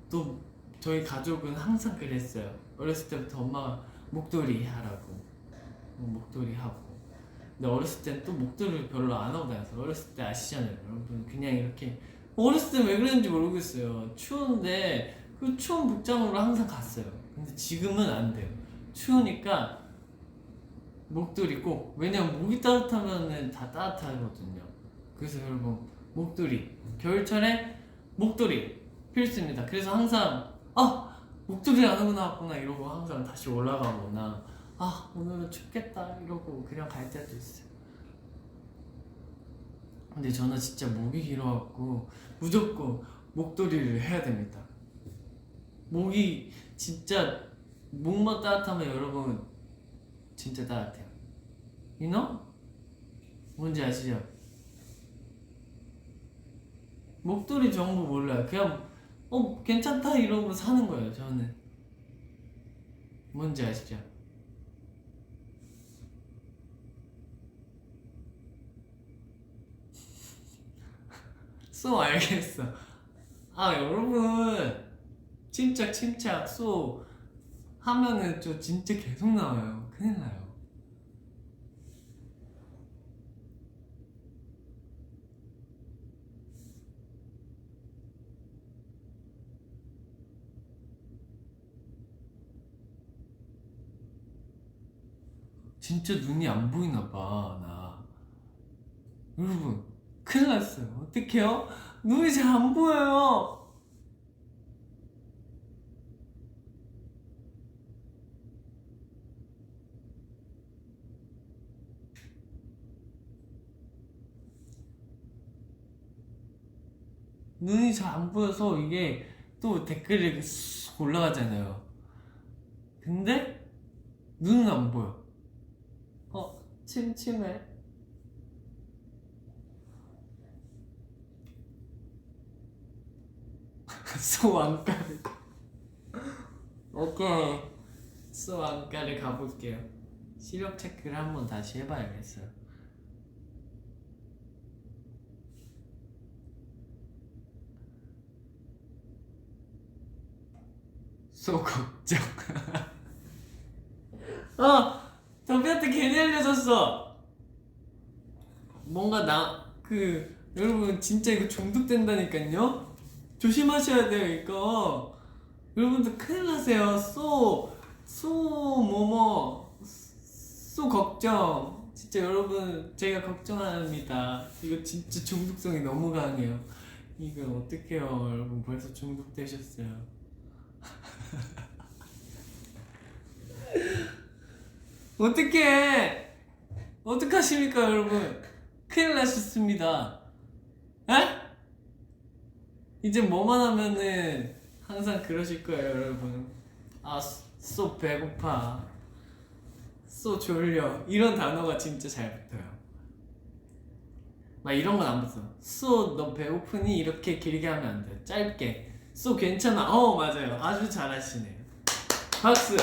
또 저희 가족은 항상 그랬어요. 어렸을 때부터 엄마가 목도리 하라고 목도리 하고. 근데 어렸을 땐 또 목도리를 별로 안 하고 다녔어요. 어렸을 때 아시잖아요 여러분. 그냥 이렇게 어렸을 때 왜 그랬는지 모르겠어요. 추운데 그 추운 복장으로 항상 갔어요. 근데 지금은 안 돼요. 추우니까 목도리 꼭. 왜냐면 목이 따뜻하면은 다 따뜻하거든요. 그래서 여러분 목도리 겨울철에 목도리 필수입니다. 그래서 항상 목도리 안 하고 나왔구나 이러고 항상 다시 올라가거나 오늘은 춥겠다 이러고 그냥 갈 때도 있어요. 근데 저는 진짜 목이 길어갖고 무조건 목도리를 해야 됩니다. 목이 진짜 목만 따뜻하면 여러분 진짜 따뜻해요. You know? 뭔지 아시죠? 목도리 정보 몰라요. 그냥 괜찮다 이러고 사는 거예요 저는. 뭔지 아시죠? 쏘 알겠어. 여러분 침착 쏘 하면은 저 진짜 계속 나와요. 큰일 나요. 진짜 눈이 안 보이나 봐. 여러분 큰일 났어요. 어떡해요? 눈이 잘 안 보여요. 눈이 잘 안 보여서 이게 또 댓글이 이렇게 쑥 올라가잖아요. 근데 눈은 안 보여. 침침해. 소 안가를. 오케이. 소 안가를 가볼게요. 시력 체크를 한번 다시 해봐야겠어요. 소 걱정. 덤비한테 괜히 알려줬어. 뭔가 여러분 진짜 이거 중독된다니까요. 조심하셔야 돼요 이거. 여러분들 큰일 나세요. 소 걱정. 진짜 여러분 제가 걱정합니다. 이거 진짜 중독성이 너무 강해요. 이거 어떡해요. 여러분 벌써 중독되셨어요. 어떡해. 어떡하십니까 여러분. 큰일 나셨습니다. 에? 이제 뭐만 하면은 항상 그러실 거예요 여러분. 쏘 배고파, 쏘 졸려, 이런 단어가 진짜 잘 붙어요. 막 이런 건 안 붙어. 쏘 너 배고프니? 이렇게 길게 하면 안 돼. 짧게. 쏘 괜찮아. 맞아요. 아주 잘하시네요. 박수.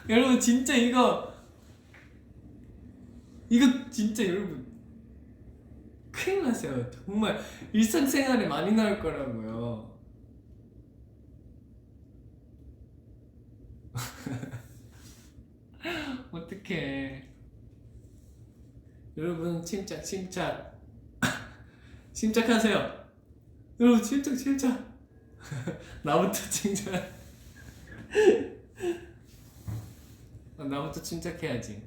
여러분 진짜 이거 진짜 여러분 큰일 나세요. 정말 일상생활에 많이 나올 거라고요. 어떡해. 여러분 침착 침착하세요. 여러분 침착. 나부터 침착. 나부터 침착해야지.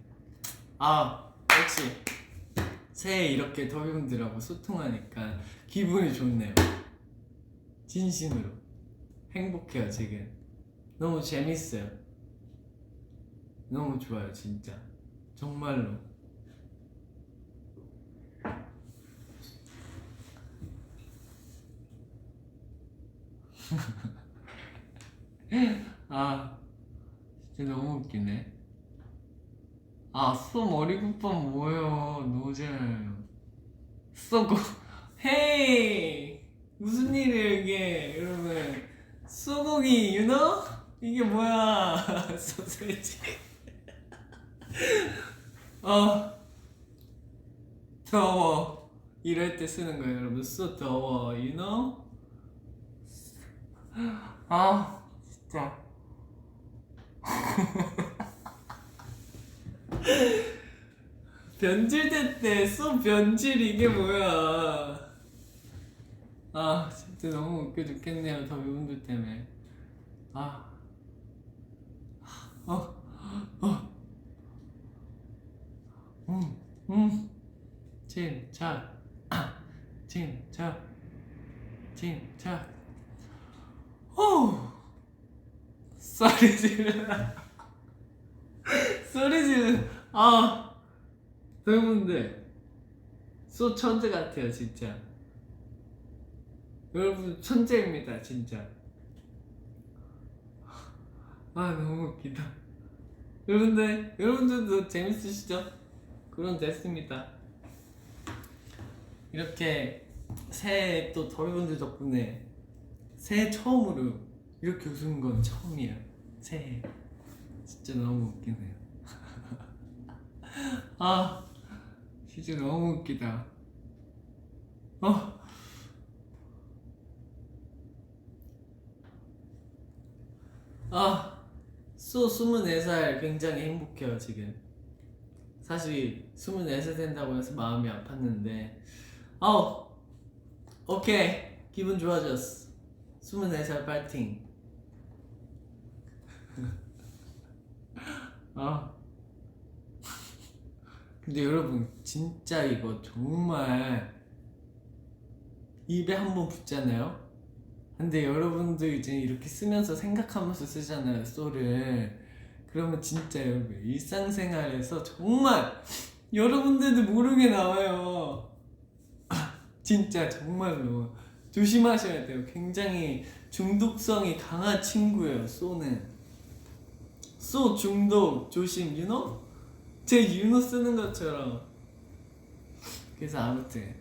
역시 새해 이렇게 더비분들하고 소통하니까 기분이 좋네요. 진심으로 행복해요 지금. 너무 재밌어요. 너무 좋아요 진짜. 정말로. 진짜 너무 웃기네. 쏘 머리국밥 뭐예요? 노잼. 헤이! 무슨 일이에요 이게 여러분. 소고기 you know? 이게 뭐야. 소세지. 더워. 이럴 때 쓰는 거예요 여러분. 더워 you know? 진짜. 변질됐대. 변질 이게 뭐야. 진짜 너무 웃겨 죽겠네요 더비분들 때문에. 침착. 소리 지르. 여러분들 소 천재 같아요 진짜. 여러분 천재입니다 진짜. 너무 웃기다. 여러분들도 재밌으시죠? 그럼 됐습니다. 이렇게 새해 또 더비분들 덕분에 새해 처음으로 이렇게 웃은 건 처음이야. 새해 진짜 너무 웃기네요. 진짜 너무 웃기다. 소 24살 굉장히 행복해요 지금. 사실 24살 된다고 해서 마음이 아팠는데 오케이 기분 좋아졌어. 24살 파이팅. 아 근데 여러분 진짜 이거 정말 입에 한번 붙잖아요. 근데 여러분들 이제 이렇게 쓰면서 생각하면서 쓰잖아요, 쏘를. 그러면 진짜 여러분 일상생활에서 정말 여러분들도 모르게 나와요. 진짜 정말로 조심하셔야 돼요. 굉장히 중독성이 강한 친구예요, 쏘는. 쏘 중독 조심, 유노? 제 유노 쓰는 것처럼. 그래서 아무튼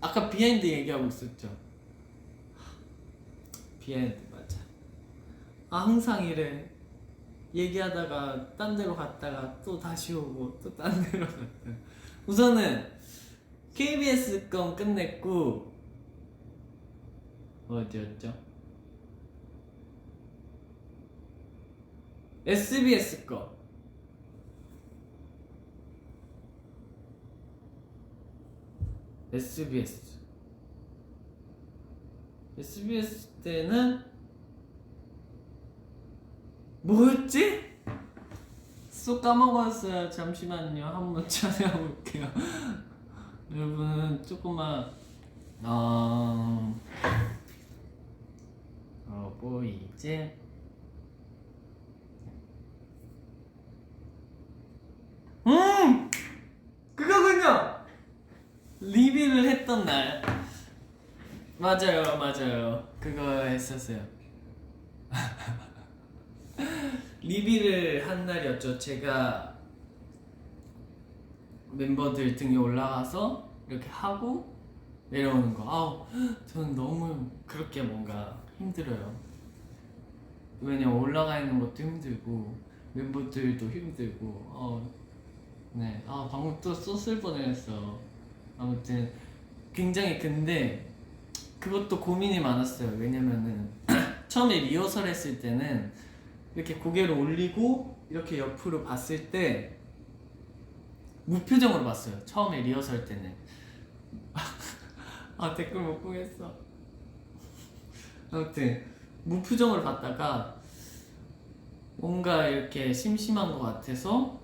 아까 비하인드 얘기하고 있었죠. 비하인드 맞아. 항상 이래. 얘기하다가 딴 데로 갔다가 또 다시 오고 또 딴 데로 갔다가. 우선은 KBS 건 끝냈고 어디였죠? SBS 거. SBS 때는 뭐였지? 쏙 까먹었어요. 잠시만요. 한번 찾아볼게요. 여러분 조금만 보이지? 그거군요. 리뷰를 했던 날. 맞아요. 그거 했었어요. 리뷰를 한 날이었죠. 제가 멤버들 등에 올라가서 이렇게 하고 내려오는 거. 저는 너무 그렇게 뭔가 힘들어요. 왜냐면 올라가 있는 것도 힘들고 멤버들도 힘들고 네. 방금 또 썼을 뻔했어. 아무튼 굉장히 근데 그것도 고민이 많았어요. 왜냐면은 처음에 리허설 했을 때는 이렇게 고개를 올리고 이렇게 옆으로 봤을 때 무표정으로 봤어요. 처음에 리허설 때는. 댓글 못 보겠어. 아무튼 무표정으로 봤다가 뭔가 이렇게 심심한 것 같아서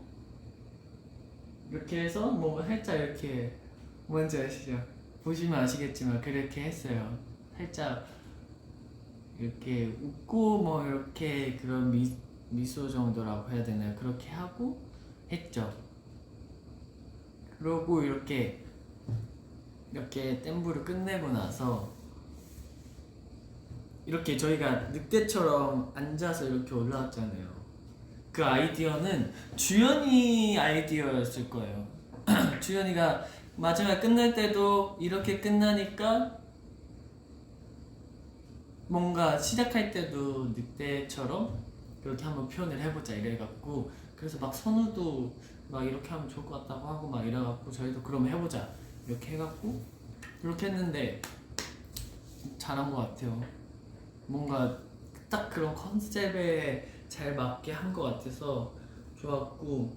이렇게 해서 뭐 살짝 이렇게 뭔지 아시죠? 보시면 아시겠지만 그렇게 했어요. 살짝 이렇게 웃고 뭐 이렇게 그런 미소 정도라고 해야 되나요? 그렇게 하고 했죠. 그러고 이렇게 댐브를 끝내고 나서 이렇게 저희가 늑대처럼 앉아서 이렇게 올라왔잖아요. 그 아이디어는 주연이 아이디어였을 거예요. 주연이가 마지막 끝날 때도 이렇게 끝나니까 뭔가 시작할 때도 늑대처럼 그렇게 한번 표현을 해보자 이래갖고 그래서 막 선우도 막 이렇게 하면 좋을 것 같다고 하고 막 이래갖고 저희도 그럼 해보자 이렇게 해갖고 그렇게 했는데 잘한 것 같아요. 뭔가 딱 그런 컨셉에 잘 맞게 한 것 같아서 좋았고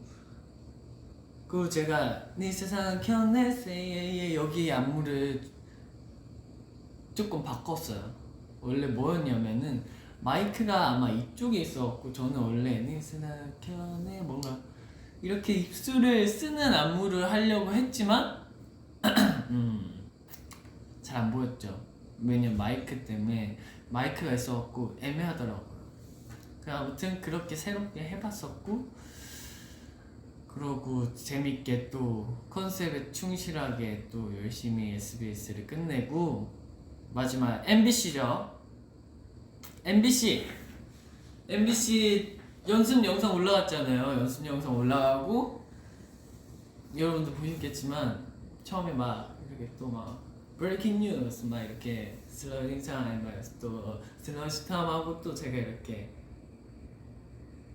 그리고 제가 네 세상 견내세의 여기 안무를 조금 바꿨어요. 원래 뭐였냐면은 마이크가 아마 이쪽에 있어갖고 저는 원래 네 세상 견내 뭔가 이렇게 입술을 쓰는 안무를 하려고 했지만 잘 안 보였죠. 왜냐면 마이크 때문에 마이크가 있어갖고 애매하더라고요. 아무튼 그렇게 새롭게 해봤었고 그러고 재밌게 또 컨셉에 충실하게 또 열심히 SBS를 끝내고 마지막 MBC죠. MBC 연습 영상 올라갔잖아요. 연습 영상 올라가고 여러분도 보셨겠지만 처음에 막 이렇게 또 막 브레이킹 뉴스 막 이렇게 슬로잉 타임 또 슬로우 스탐 하고 또 제가 이렇게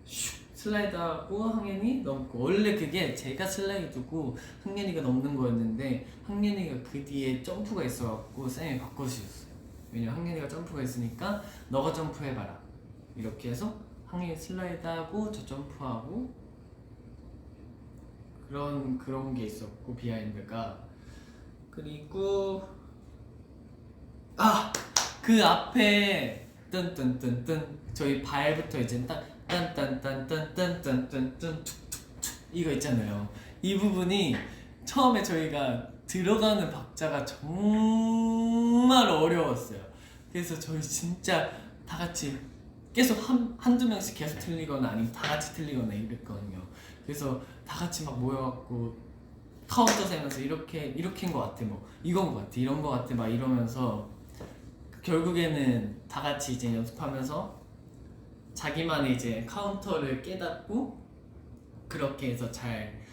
슉 슬라이드하고 항현이 넘고 원래 그게 제가 슬라이드고 항현이가 넘는 거였는데 항현이가 그 뒤에 점프가 있어갖고 쌤이 바꿔주셨어요. 왜냐면 항현이가 점프가 있으니까 너가 점프해봐라 이렇게 해서 항현이 슬라이드하고 저 점프하고 그런 게 있었고 비하인드가 그리고 그 앞에 뜬뜬뜬뜬 저희 발부터 이제 딱 딴딴딴딴딴딴딴 툭툭툭 이거 있잖아요. 이 부분이 처음에 저희가 들어가는 박자가 정말 어려웠어요. 그래서 저희 진짜 다 같이 계속 한두 명씩 계속 틀리거나 아니면 다 같이 틀리거나 이랬거든요. 그래서 다 같이 막 모여갖고 카운터 세면서 이렇게인 것 같아, 뭐 이건 것 같아, 이런 것 같아 막 이러면서 결국에는 다 같이 이제 연습하면서 자기만의 이제 카운터를 깨닫고 그렇게 해서 잘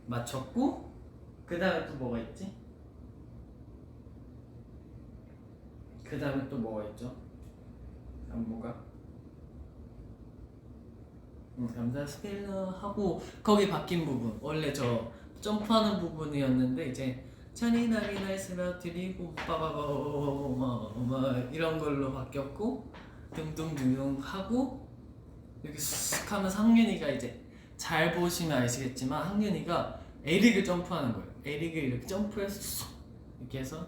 맞췄고 그 다음에 또 뭐가 있지? 그 다음에 또 뭐가 있죠? 안무가? 감사 스케일러 하고 거기 바뀐 부분 원래 저 점프하는 부분이었는데 이제 잔인하게 날 쓰러뜨리고 빠바바바바바 이런 걸로 바뀌었고 둥둥둥둥 하고 이렇게 쓱 하면 상윤이가 이제 잘 보시면 아시겠지만 상윤이가 에릭을 점프하는 거예요. 에릭을 이렇게 점프해서 쏙 이렇게 해서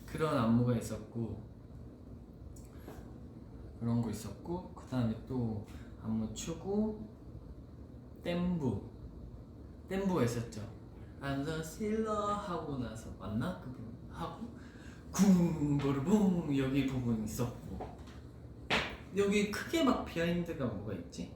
그런 안무가 있었고 그런 거 있었고 그 다음에 또 안무 추고 댐부가 있었죠. I'm the sailor 하고 나서 맞나? 그 부분 하고 쿵보르붕 여기 부분 있었고 여기 크게 막 비하인드가 뭐가 있지?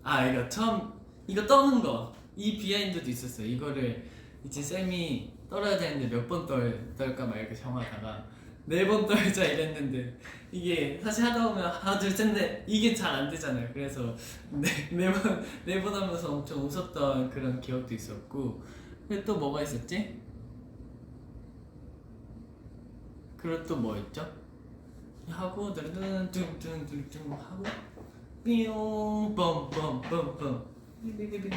아 이거 처음 이거 떠는 거 이 비하인드도 있었어요. 이거를 이제 쌤이 떨어야 되는데 몇 번 떨까 막 이렇게 정하다가 4번 떨자 이랬는데 이게 사실 하다 보면 하나 둘 셋넷 이게 잘 안 되잖아요. 그래서 네 번 하면서 엄청 웃었던 그런 기억도 있었고 근데 또 뭐가 있었지? 그리고 또 뭐 있죠? 하고 둥둥둥둥 하고 삐용 뻔뻔뻔뻔 삐삐삐삐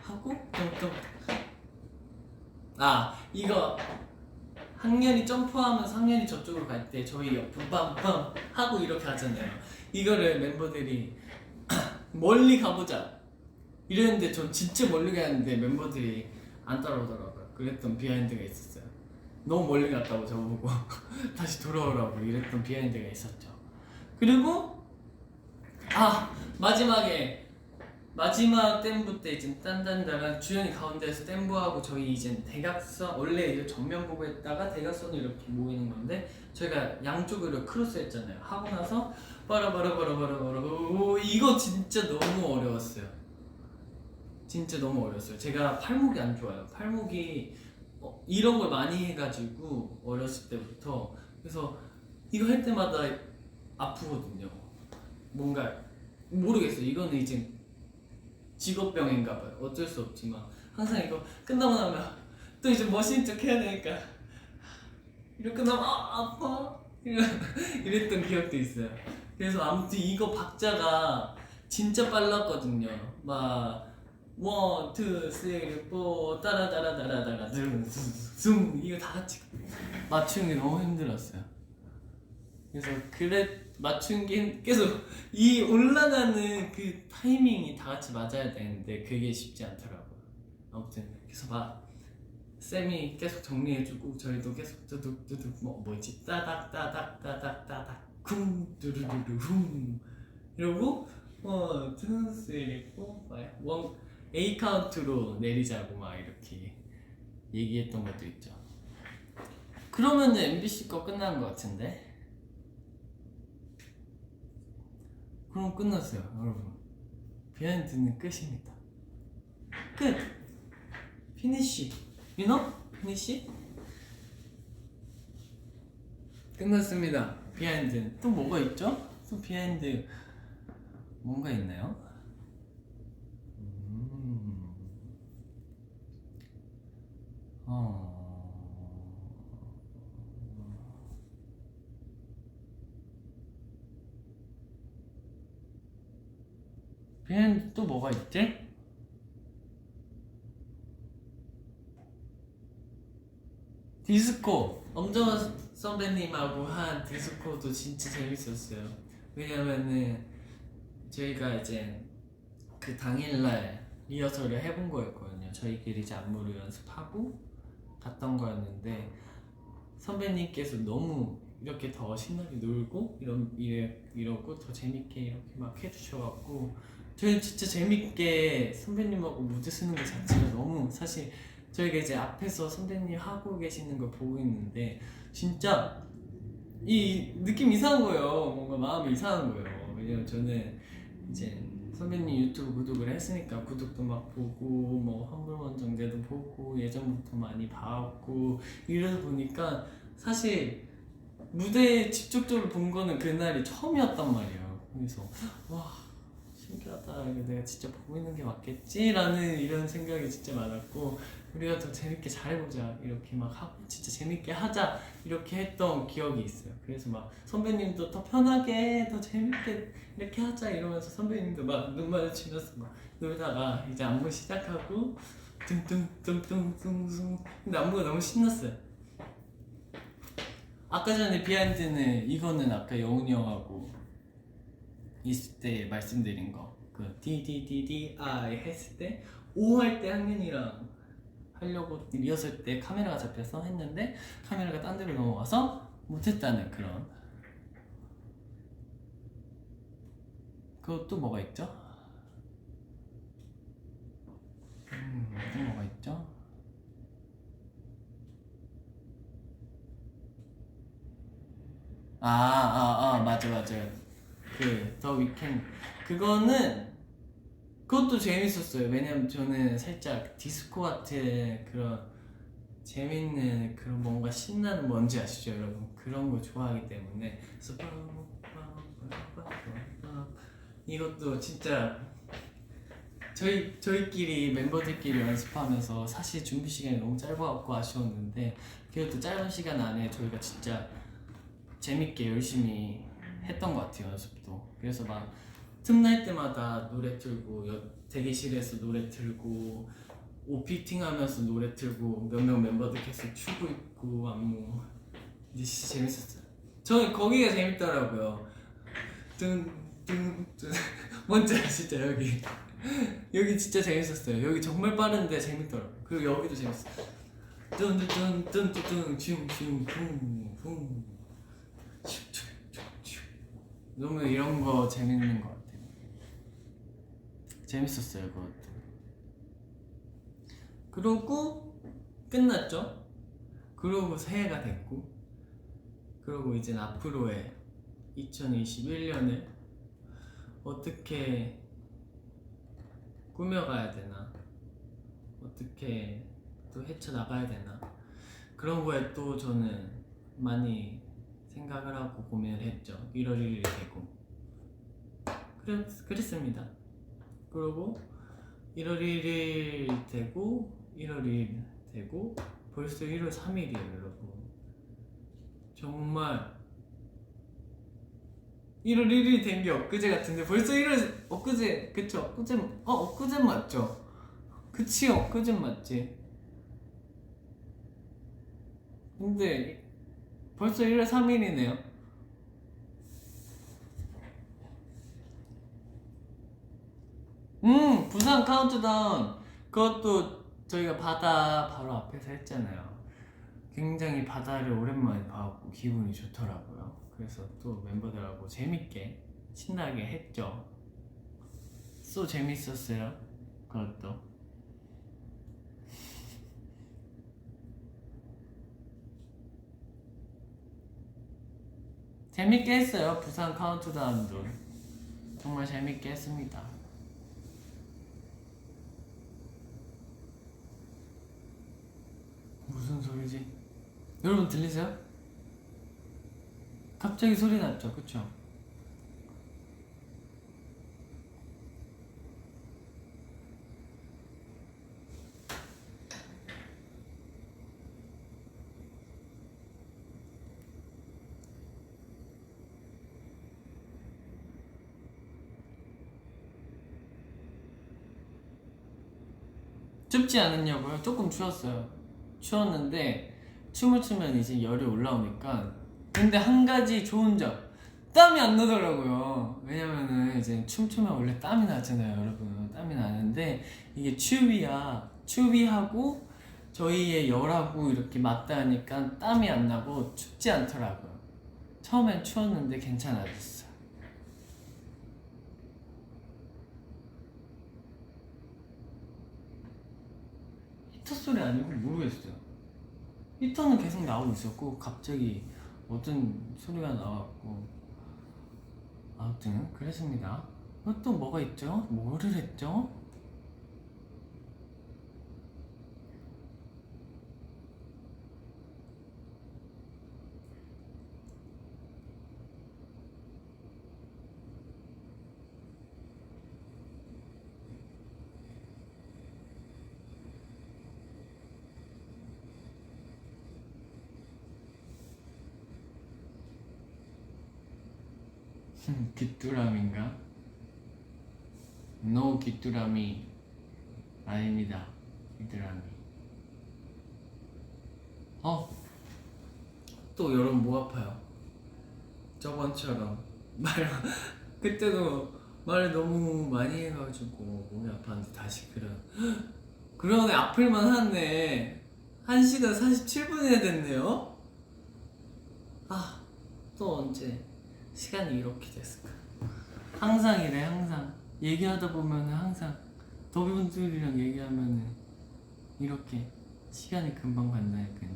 하고 뚱뚱 아 이거 학년이 점프하면서 학년이 저쪽으로 갈 때 저희 옆으로 빰빰 하고 이렇게 하잖아요. 이거를 멤버들이 멀리 가보자 이랬는데 전 진짜 멀리 가는데 멤버들이 안 따라오더라고요. 그랬던 비하인드가 있었어요. 너무 멀리 갔다고 저보고 다시 돌아오라고 이랬던 비하인드가 있었죠. 그리고 마지막 댐부 때 이제 딴딴딴 주연이 가운데에서 댐부하고 저희 이제 대각선 원래 이제 정면 보고 했다가 대각선으로 이렇게 모이는 건데 저희가 양쪽으로 크로스 했잖아요. 하고 나서 바라바라바라바라바라 이거 진짜 너무 어려웠어요. 진짜 너무 어려웠어요. 제가 팔목이 안 좋아요. 팔목이 이런 걸 많이 해가지고 어렸을 때부터 그래서 이거 할 때마다 아프거든요. 뭔가 모르겠어요. 이거는 이제 직업병인가봐요. 어쩔 수 없지만 항상 이거 끝나고 나면 또 이제 멋있는 척 해야 되니까 이렇게 끝나면 아파 이랬던 기억도 있어요. 그래서 아무튼 이거 박자가 진짜 빨랐거든요. 막 1, 2, 3, 4 따라따라따라따라 zum 이거 다 같이 맞추는 게 너무 힘들었어요. 그래서 맞춘 게 계속 이 올라가는 그 타이밍이 다 같이 맞아야 되는데 그게 쉽지 않더라고요. 아무튼 그래서 막 쌤이 계속 정리해주고 저희도 계속 두둑두둑 뭐지 따닥 따닥 따닥 따닥 쿵 두루루루 훔 이러고 1, 2, 3, 4, 5 A 카운트로 내리자고 막 이렇게 얘기했던 것도 있죠. 그러면은 MBC 거 끝난 것 같은데? 그럼 끝났어요, 여러분. 비하인드는 끝입니다. 끝. 피니쉬. You know? 피니쉬? 끝났습니다. 비하인드. 또 뭐가 있죠? 또 비하인드 뭔가 있나요? 비하인드 또 뭐가 있지? 디스코! 엄정화 선배님하고 한 디스코도 진짜 재밌었어요. 왜냐면은 저희가 이제 그 당일날 리허설을 해본 거였거든요. 저희끼리 이제 안무를 연습하고 갔던 거였는데 선배님께서 너무 이렇게 더 신나게 놀고 이러고 더 재밌게 이렇게 막 해주셔갖고 저희는 진짜 재밌게 선배님하고 무대 쓰는 것 자체가 너무 사실 저희가 이제 앞에서 선배님 하고 계시는 걸 보고 있는데 진짜 이 느낌 이상한 거예요. 뭔가 마음이 이상한 거예요. 왜냐면 저는 이제 선배님 유튜브 구독을 했으니까 구독도 막 보고 뭐 환불원정대도 보고 예전부터 많이 봐왔고 이러다 보니까 사실 무대 직접적으로 본 거는 그날이 처음이었단 말이에요. 그래서 와 신기하다. 이거 내가 진짜 보고 있는 게 맞겠지라는 이런 생각이 진짜 많았고 우리가 더 재밌게 잘해보자 이렇게 막 하고 진짜 재밌게 하자 이렇게 했던 기억이 있어요. 그래서 막 선배님도 더 편하게 더 재밌게 이렇게 하자 이러면서 선배님도 막 눈 마주치면서 막 놀다가 이제 안무 시작하고 뚱뚱뚱뚱뚱뚱 근데 안무가 너무 신났어요. 아까 전에 비하인드는 이거는 아까 영훈이 형하고 있을 때 말씀드린 거 그 DDDDI 했을 때 O 할 때 학년이랑 하려고 리허설 때 카메라가 잡혀서 했는데 카메라가 딴 데로 넘어가서 못했다는 그런 그것도 뭐가 있죠? 또 뭐가 있죠? 맞아 그 더 위켄 그것도 재밌었어요. 왜냐면 저는 살짝 디스코 같은 그런 재밌는 그런 뭔가 신나는 뭔지 아시죠 여러분? 그런 거 좋아하기 때문에 그래서 이것도 진짜 저희끼리 멤버들끼리 연습하면서 사실 준비 시간이 너무 짧아갖고 아쉬웠는데 그래도 짧은 시간 안에 저희가 진짜 재밌게 열심히 했던 것 같아요 연습도. 그래서 막 틈날 때마다 노래 틀고 대기실에서 노래 틀고 옷 피팅하면서 노래 틀고 몇몇 멤버들 계속 추고 있고 안무 근데 진짜 재밌었어요. 저는 거기가 재밌더라고요. 뚱뚱뚱 뭔지 아시죠 여기 진짜 재밌었어요. 여기 정말 빠른데 재밌더라고요. 그리고 여기도 재밌었어요. 뚠뚠뚠뚠뚠 슝슝 너무 이런 거 재밌는 것 같아요. 재밌었어요 그것도. 그러고 끝났죠. 그러고 새해가 됐고 그러고 이제 앞으로의 2021년을 어떻게 꾸며가야 되나 어떻게 또 헤쳐나가야 되나 그런 거에 또 저는 많이 생각을 하고 고민을 했죠. 1월 1일이 되고 그랬습니다. 그리고 1월 1일 되고 1월 2일 되고 벌써 1월 3일이에요 여러분. 정말 1월 1일이 된 게 엊그제 같은데 벌써 1월 엊그제 그쵸? 엊그제 맞죠? 그치 엊그제 맞지? 근데 벌써 1월 3일이네요. 부산 카운트다운 그것도 저희가 바다 바로 앞에서 했잖아요. 굉장히 바다를 오랜만에 봐갖고 기분이 좋더라고요. 그래서 또 멤버들하고 재밌게 신나게 했죠. 또 재밌었어요. 그것도 재밌게 했어요. 부산 카운트다운도 정말 재밌게 했습니다. 무슨 소리지? 여러분 들리세요? 갑자기 소리 났죠? 그쵸? 춥지 않았냐고요? 조금 추웠어요. 추웠는데 춤을 추면 이제 열이 올라오니까 근데 한 가지 좋은 점 땀이 안 나더라고요. 왜냐면은 이제 춤추면 원래 땀이 나잖아요 여러분. 땀이 나는데 이게 추위하고 저희의 열하고 이렇게 맞닿으니까 땀이 안 나고 춥지 않더라고요. 처음엔 추웠는데 괜찮아졌어요. 히터 소리 아니고 모르겠어요. 히터는 계속 나오고 있었고 갑자기 어떤 소리가 나왔고 아무튼 그랬습니다. 또 뭐가 있죠? 뭐를 했죠? 귀뚜라미인가? No 귀뚜라미 아닙니다. 귀뚜라미. 또 여러분 뭐 아파요? 저번처럼 그때도 말을 너무 많이 해가지고 몸이 아팠는데 다시 그러네. 아플만 하네. 1시간 47분이나 됐네요. 또 언제 시간이 이렇게 됐을까? 항상 이래. 항상 얘기하다 보면은 항상 더비분들이랑 얘기하면은 이렇게 시간이 금방 간다니까요.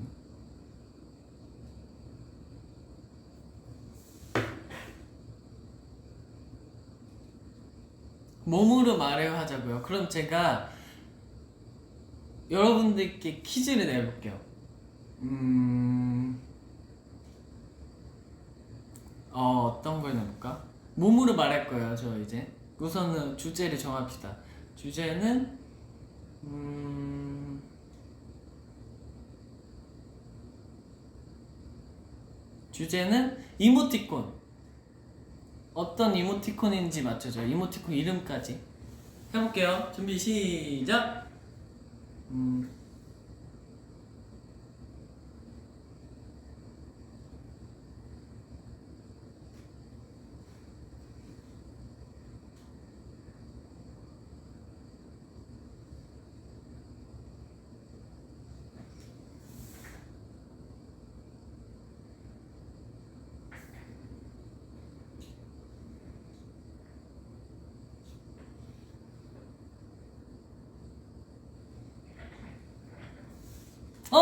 몸으로 말해요 하자고요. 그럼 제가 여러분들께 퀴즈를 내볼게요. 어떤 걸 내볼까? 몸으로 말할 거예요. 저 이제 우선은 주제를 정합시다. 주제는 주제는 이모티콘. 어떤 이모티콘인지 맞춰줘요. 이모티콘 이름까지 해볼게요. 준비 시작.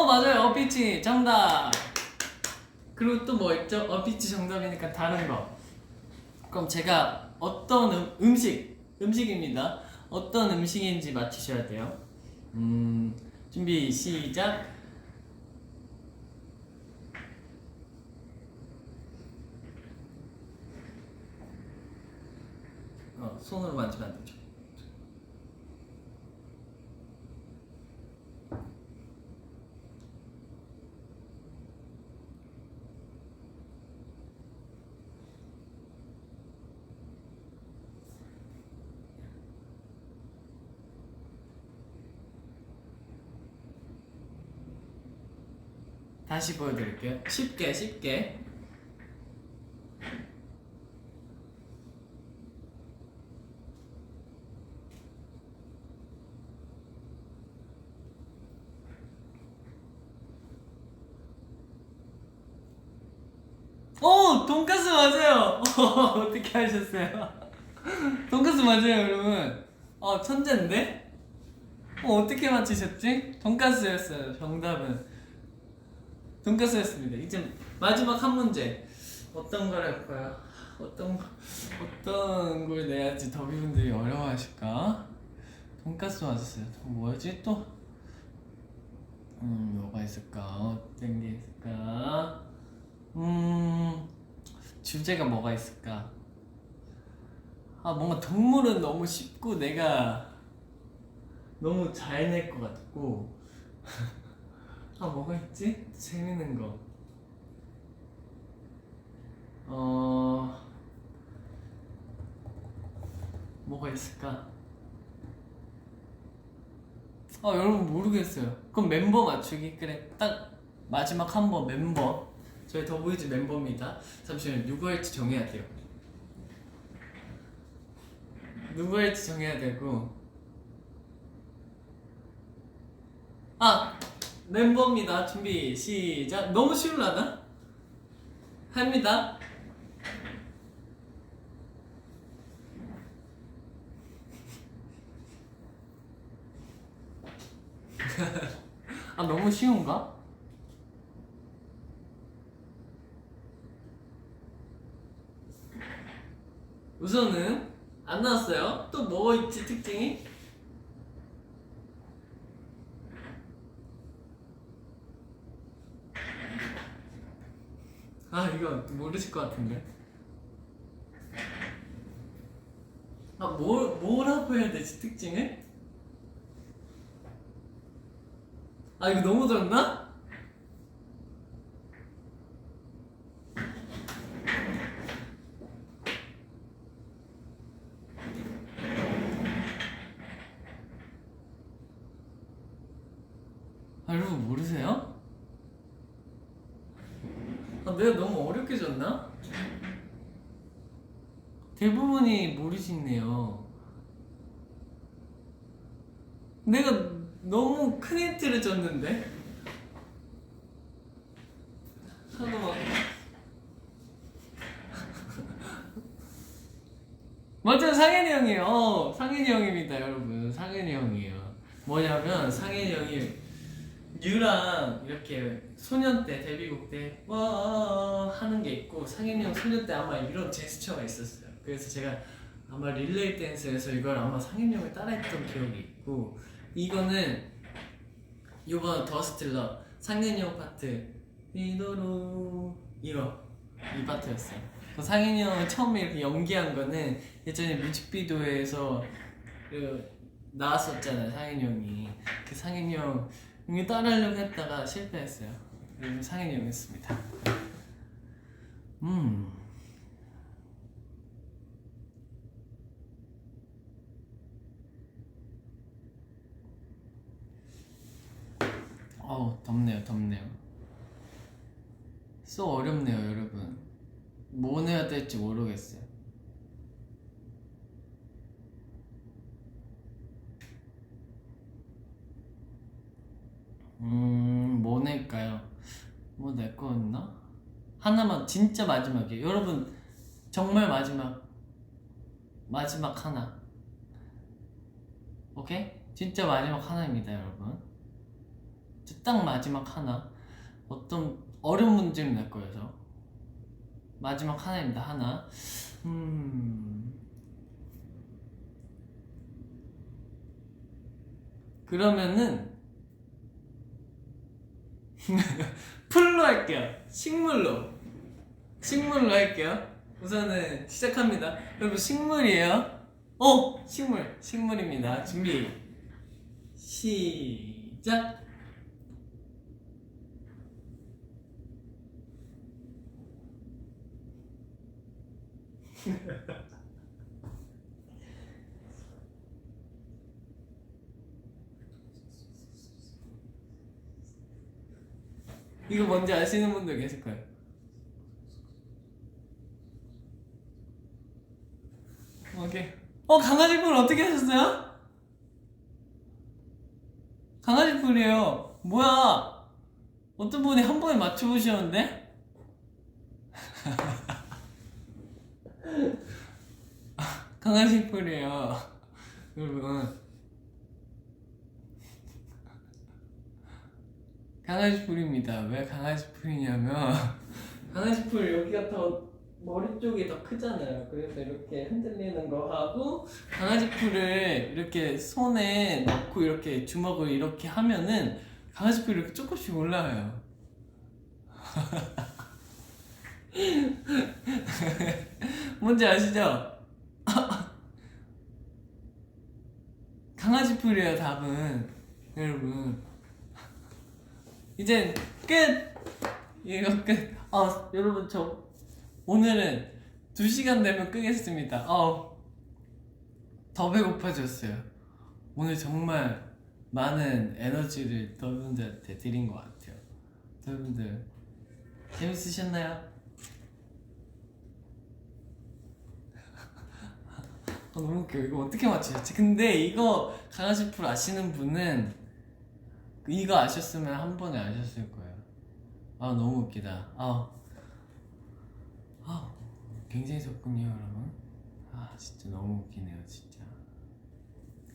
맞아요. 어피치 정답. 그리고 또 뭐 있죠? 어피치 정답이니까 다른 거. 그럼 제가 어떤 음식입니다. 어떤 음식인지 맞히셔야 돼요. 준비 시작. 손으로 만지면 안 되죠. 다시 보여드릴게요. 쉽게. 돈까스 맞아요. 어떻게 하셨어요? 돈까스 맞아요, 여러분. 천재인데? 어떻게 맞히셨지? 돈까스였어요. 정답은 돈까스였습니다. 이제 마지막 한 문제. 어떤 걸 할까요? 어떤 걸 내야지 더비분들이 어려워하실까? 돈까스 맞았어요. 뭐였지 또? 뭐가 있을까? 어떤 게 있을까? 주제가 뭐가 있을까? 뭔가 동물은 너무 쉽고 내가 너무 잘 낼 것 같고 뭐가 있지? 재밌는 거 뭐가 있을까? 여러분 모르겠어요. 그럼 멤버 맞추기? 그래, 딱 마지막 한 번 멤버. 저희 더보이즈 멤버입니다. 잠시만요. 누구 할지 정해야 돼요. 누구 할지 정해야 되고 멤버입니다. 준비 시작. 너무 쉬울라나? 합니다. 아 너무 쉬운가? 우선은 안 나왔어요. 또 뭐 있지 특징이? 아 이거 모르실 것 같은데. 아 뭐라고 해야 되지 특징을? 아 이거 너무 적나? 아 여러분 모르세요? 아 내가 너무 어렵게 줬나? 대부분이 모르시네요. 내가 너무 큰 힌트를 줬는데? 잠깐만. 맞아요, 상현이 형이에요. 상현이 형입니다, 여러분. 상현이 형이에요. 뭐냐면 상현이 형이 뉴랑 이렇게 소년 때 데뷔곡 때 와 하는 게 있고, 상현이 형 소년 때 아마 이런 제스처가 있었어요. 그래서 제가 아마 릴레이 댄스에서 이걸 아마 상현이 형을 따라했던 기억이 있고, 이거는 이번 더스틸러 상현이 형 파트 리도로 이거 이 파트였어요. 상현이 형은 처음에 이렇게 연기한 거는 예전에 뮤직비디오에서 나왔었잖아요. 상현이 형이 그 상현이 형이 따라하려고 했다가 실패했어요. 그래서 상현이 형이 했습니다. 덥네요. 쏘 어렵네요, 여러분. 뭐 내야 될지 모르겠어요. 뭐 낼까요? 뭐 낼 거였나? 하나만 진짜 마지막이에요. 여러분 정말 마지막 하나. 오케이? 진짜 마지막 하나입니다, 여러분. 딱 마지막 하나. 어떤 어려운 문제를 낼 거여서 마지막 하나입니다. 하나. 그러면은 풀로 할게요. 식물로 할게요. 우선은 시작합니다. 여러분 식물이에요. 식물입니다. 준비 시작. 이거 뭔지 아시는 분들 계실 거예요. 오케이. 강아지 풀 어떻게 하셨어요? 강아지 풀이에요. 뭐야? 어떤 분이 한 번에 맞춰보셨는데? 강아지 풀이에요. 여러분. 강아지 풀입니다. 왜 강아지 풀이냐면 강아지 풀 여기가 더 머리 쪽이 더 크잖아요. 그래서 이렇게 흔들리는 거 하고 강아지 풀을 이렇게 손에 넣고 이렇게 주먹을 이렇게 하면은 강아지 풀이 이렇게 조금씩 올라와요. 뭔지 아시죠? 강아지 풀이에요, 답은. 여러분. 이제 끝! 이거 끝. 여러분 오늘은 2시간 되면 끄겠습니다. 더 배고파졌어요. 오늘 정말 많은 에너지를 여러분들한테 드린 것 같아요. 여러분들 재밌으셨나요? 너무 웃겨. 이거 어떻게 맞추셨지? 근데 이거 강아지 풀 아시는 분은 이거 아셨으면 한 번에 아셨을 거예요. 아 너무 웃기다. 굉장히 덥군요 여러분. 아 진짜 너무 웃기네요 진짜.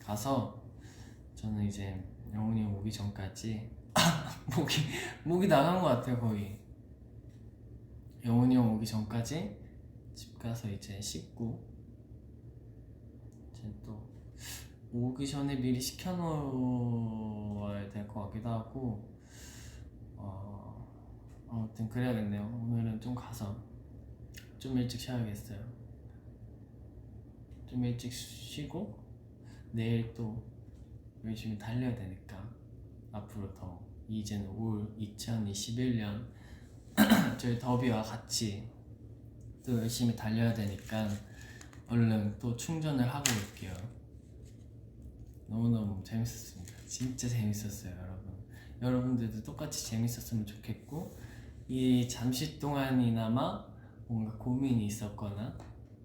가서 저는 이제 영훈이 형 오기 전까지 목이 나간 것 같아요 거의. 영훈이 형 오기 전까지 집 가서 이제 씻고 이제 또 오기 전에 미리 시켜놓아야 될 것 같기도 하고 아무튼 그래야겠네요. 오늘은 좀 가서 좀 일찍 쉬어야겠어요. 좀 일찍 쉬고 내일 또 열심히 달려야 되니까 앞으로 더 이제는 올 2021년 저희 더비와 같이 또 열심히 달려야 되니까 얼른 또 충전을 하고 올게요. 너무너무 재밌었습니다. 진짜 재밌었어요 여러분. 여러분들도 똑같이 재밌었으면 좋겠고 이 잠시 동안이나마 뭔가 고민이 있었거나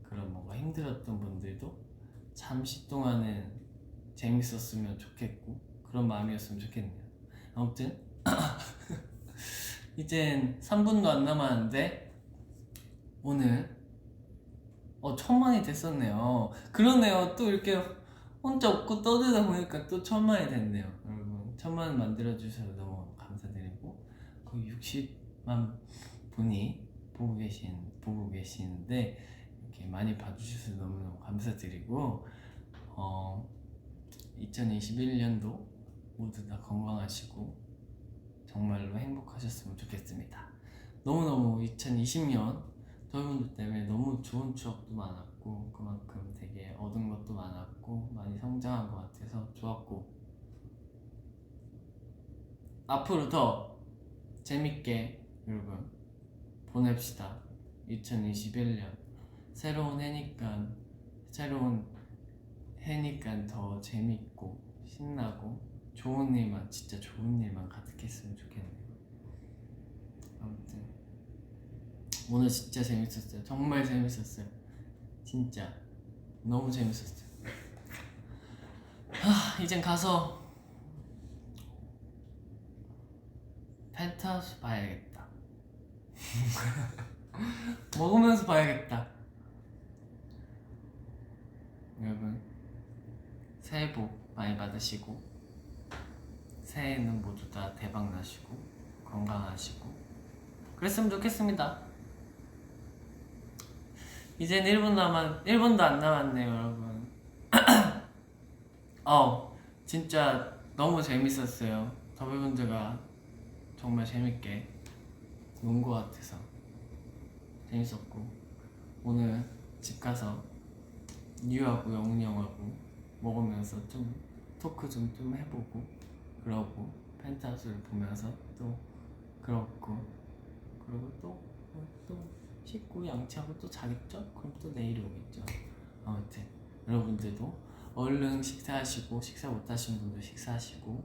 그런 뭔가 힘들었던 분들도 잠시 동안은 재밌었으면 좋겠고 그런 마음이었으면 좋겠네요. 아무튼 이젠 3분도 안 남았는데 오늘 1000만이 됐었네요. 그러네요. 또 이렇게 혼자 웃고 떠들다 보니까 또 1000만이 됐네요. 여러분 1000만 만들어주셔서 너무 감사드리고 거의 60만 분이 보고 계시는데 이렇게 많이 봐주셔서 너무너무 감사드리고 2021년도 모두 다 건강하시고 정말로 행복하셨으면 좋겠습니다. 너무너무 2020년 저희분들 때문에 너무 좋은 추억도 많았고 그만큼 되게 얻은 것도 많았고 많이 성장한 것 같아서 좋았고 앞으로 더 재밌게 여러분 보냅시다. 2021년 새로운 해니까 더 재밌고 신나고 좋은 일만 진짜 좋은 일만 가득했으면 좋겠네요. 아무튼 오늘 진짜 재밌었어요. 정말 재밌었어요. 진짜 너무 재밌었어요. 이젠 가서 펜트하우스 봐야겠다. 먹으면서 봐야겠다. 여러분 새해 복 많이 받으시고 새해에는 모두 다 대박 나시고 건강하시고 그랬으면 좋겠습니다. 이젠 1분도 안 남았네요 여러분. 진짜 너무 재밌었어요. 더비분들과 정말 재밌게 논 것 같아서 재밌었고 오늘 집 가서 유하고 영훈이 형하고 먹으면서 좀 토크 좀 해보고 그러고 펜트하우스를 보면서 또 그렇고 그리고 또 씻고 양치하고 또 자겠죠? 그럼 또 내일이 오겠죠. 아무튼 여러분들도 얼른 식사하시고 식사 못하신 분들 식사하시고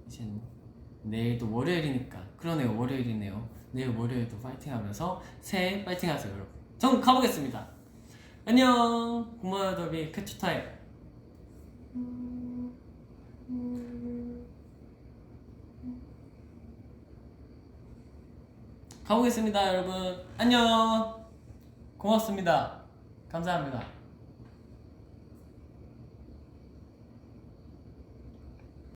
이제는 내일도 월요일이니까 그러네요 월요일이네요. 내일 월요일도 파이팅하면서 새해 파이팅하세요 여러분. 전 가보겠습니다. 안녕. 고마워요 더비. 캐치 타임. 가보겠습니다 여러분. 안녕. 고맙습니다. 감사합니다.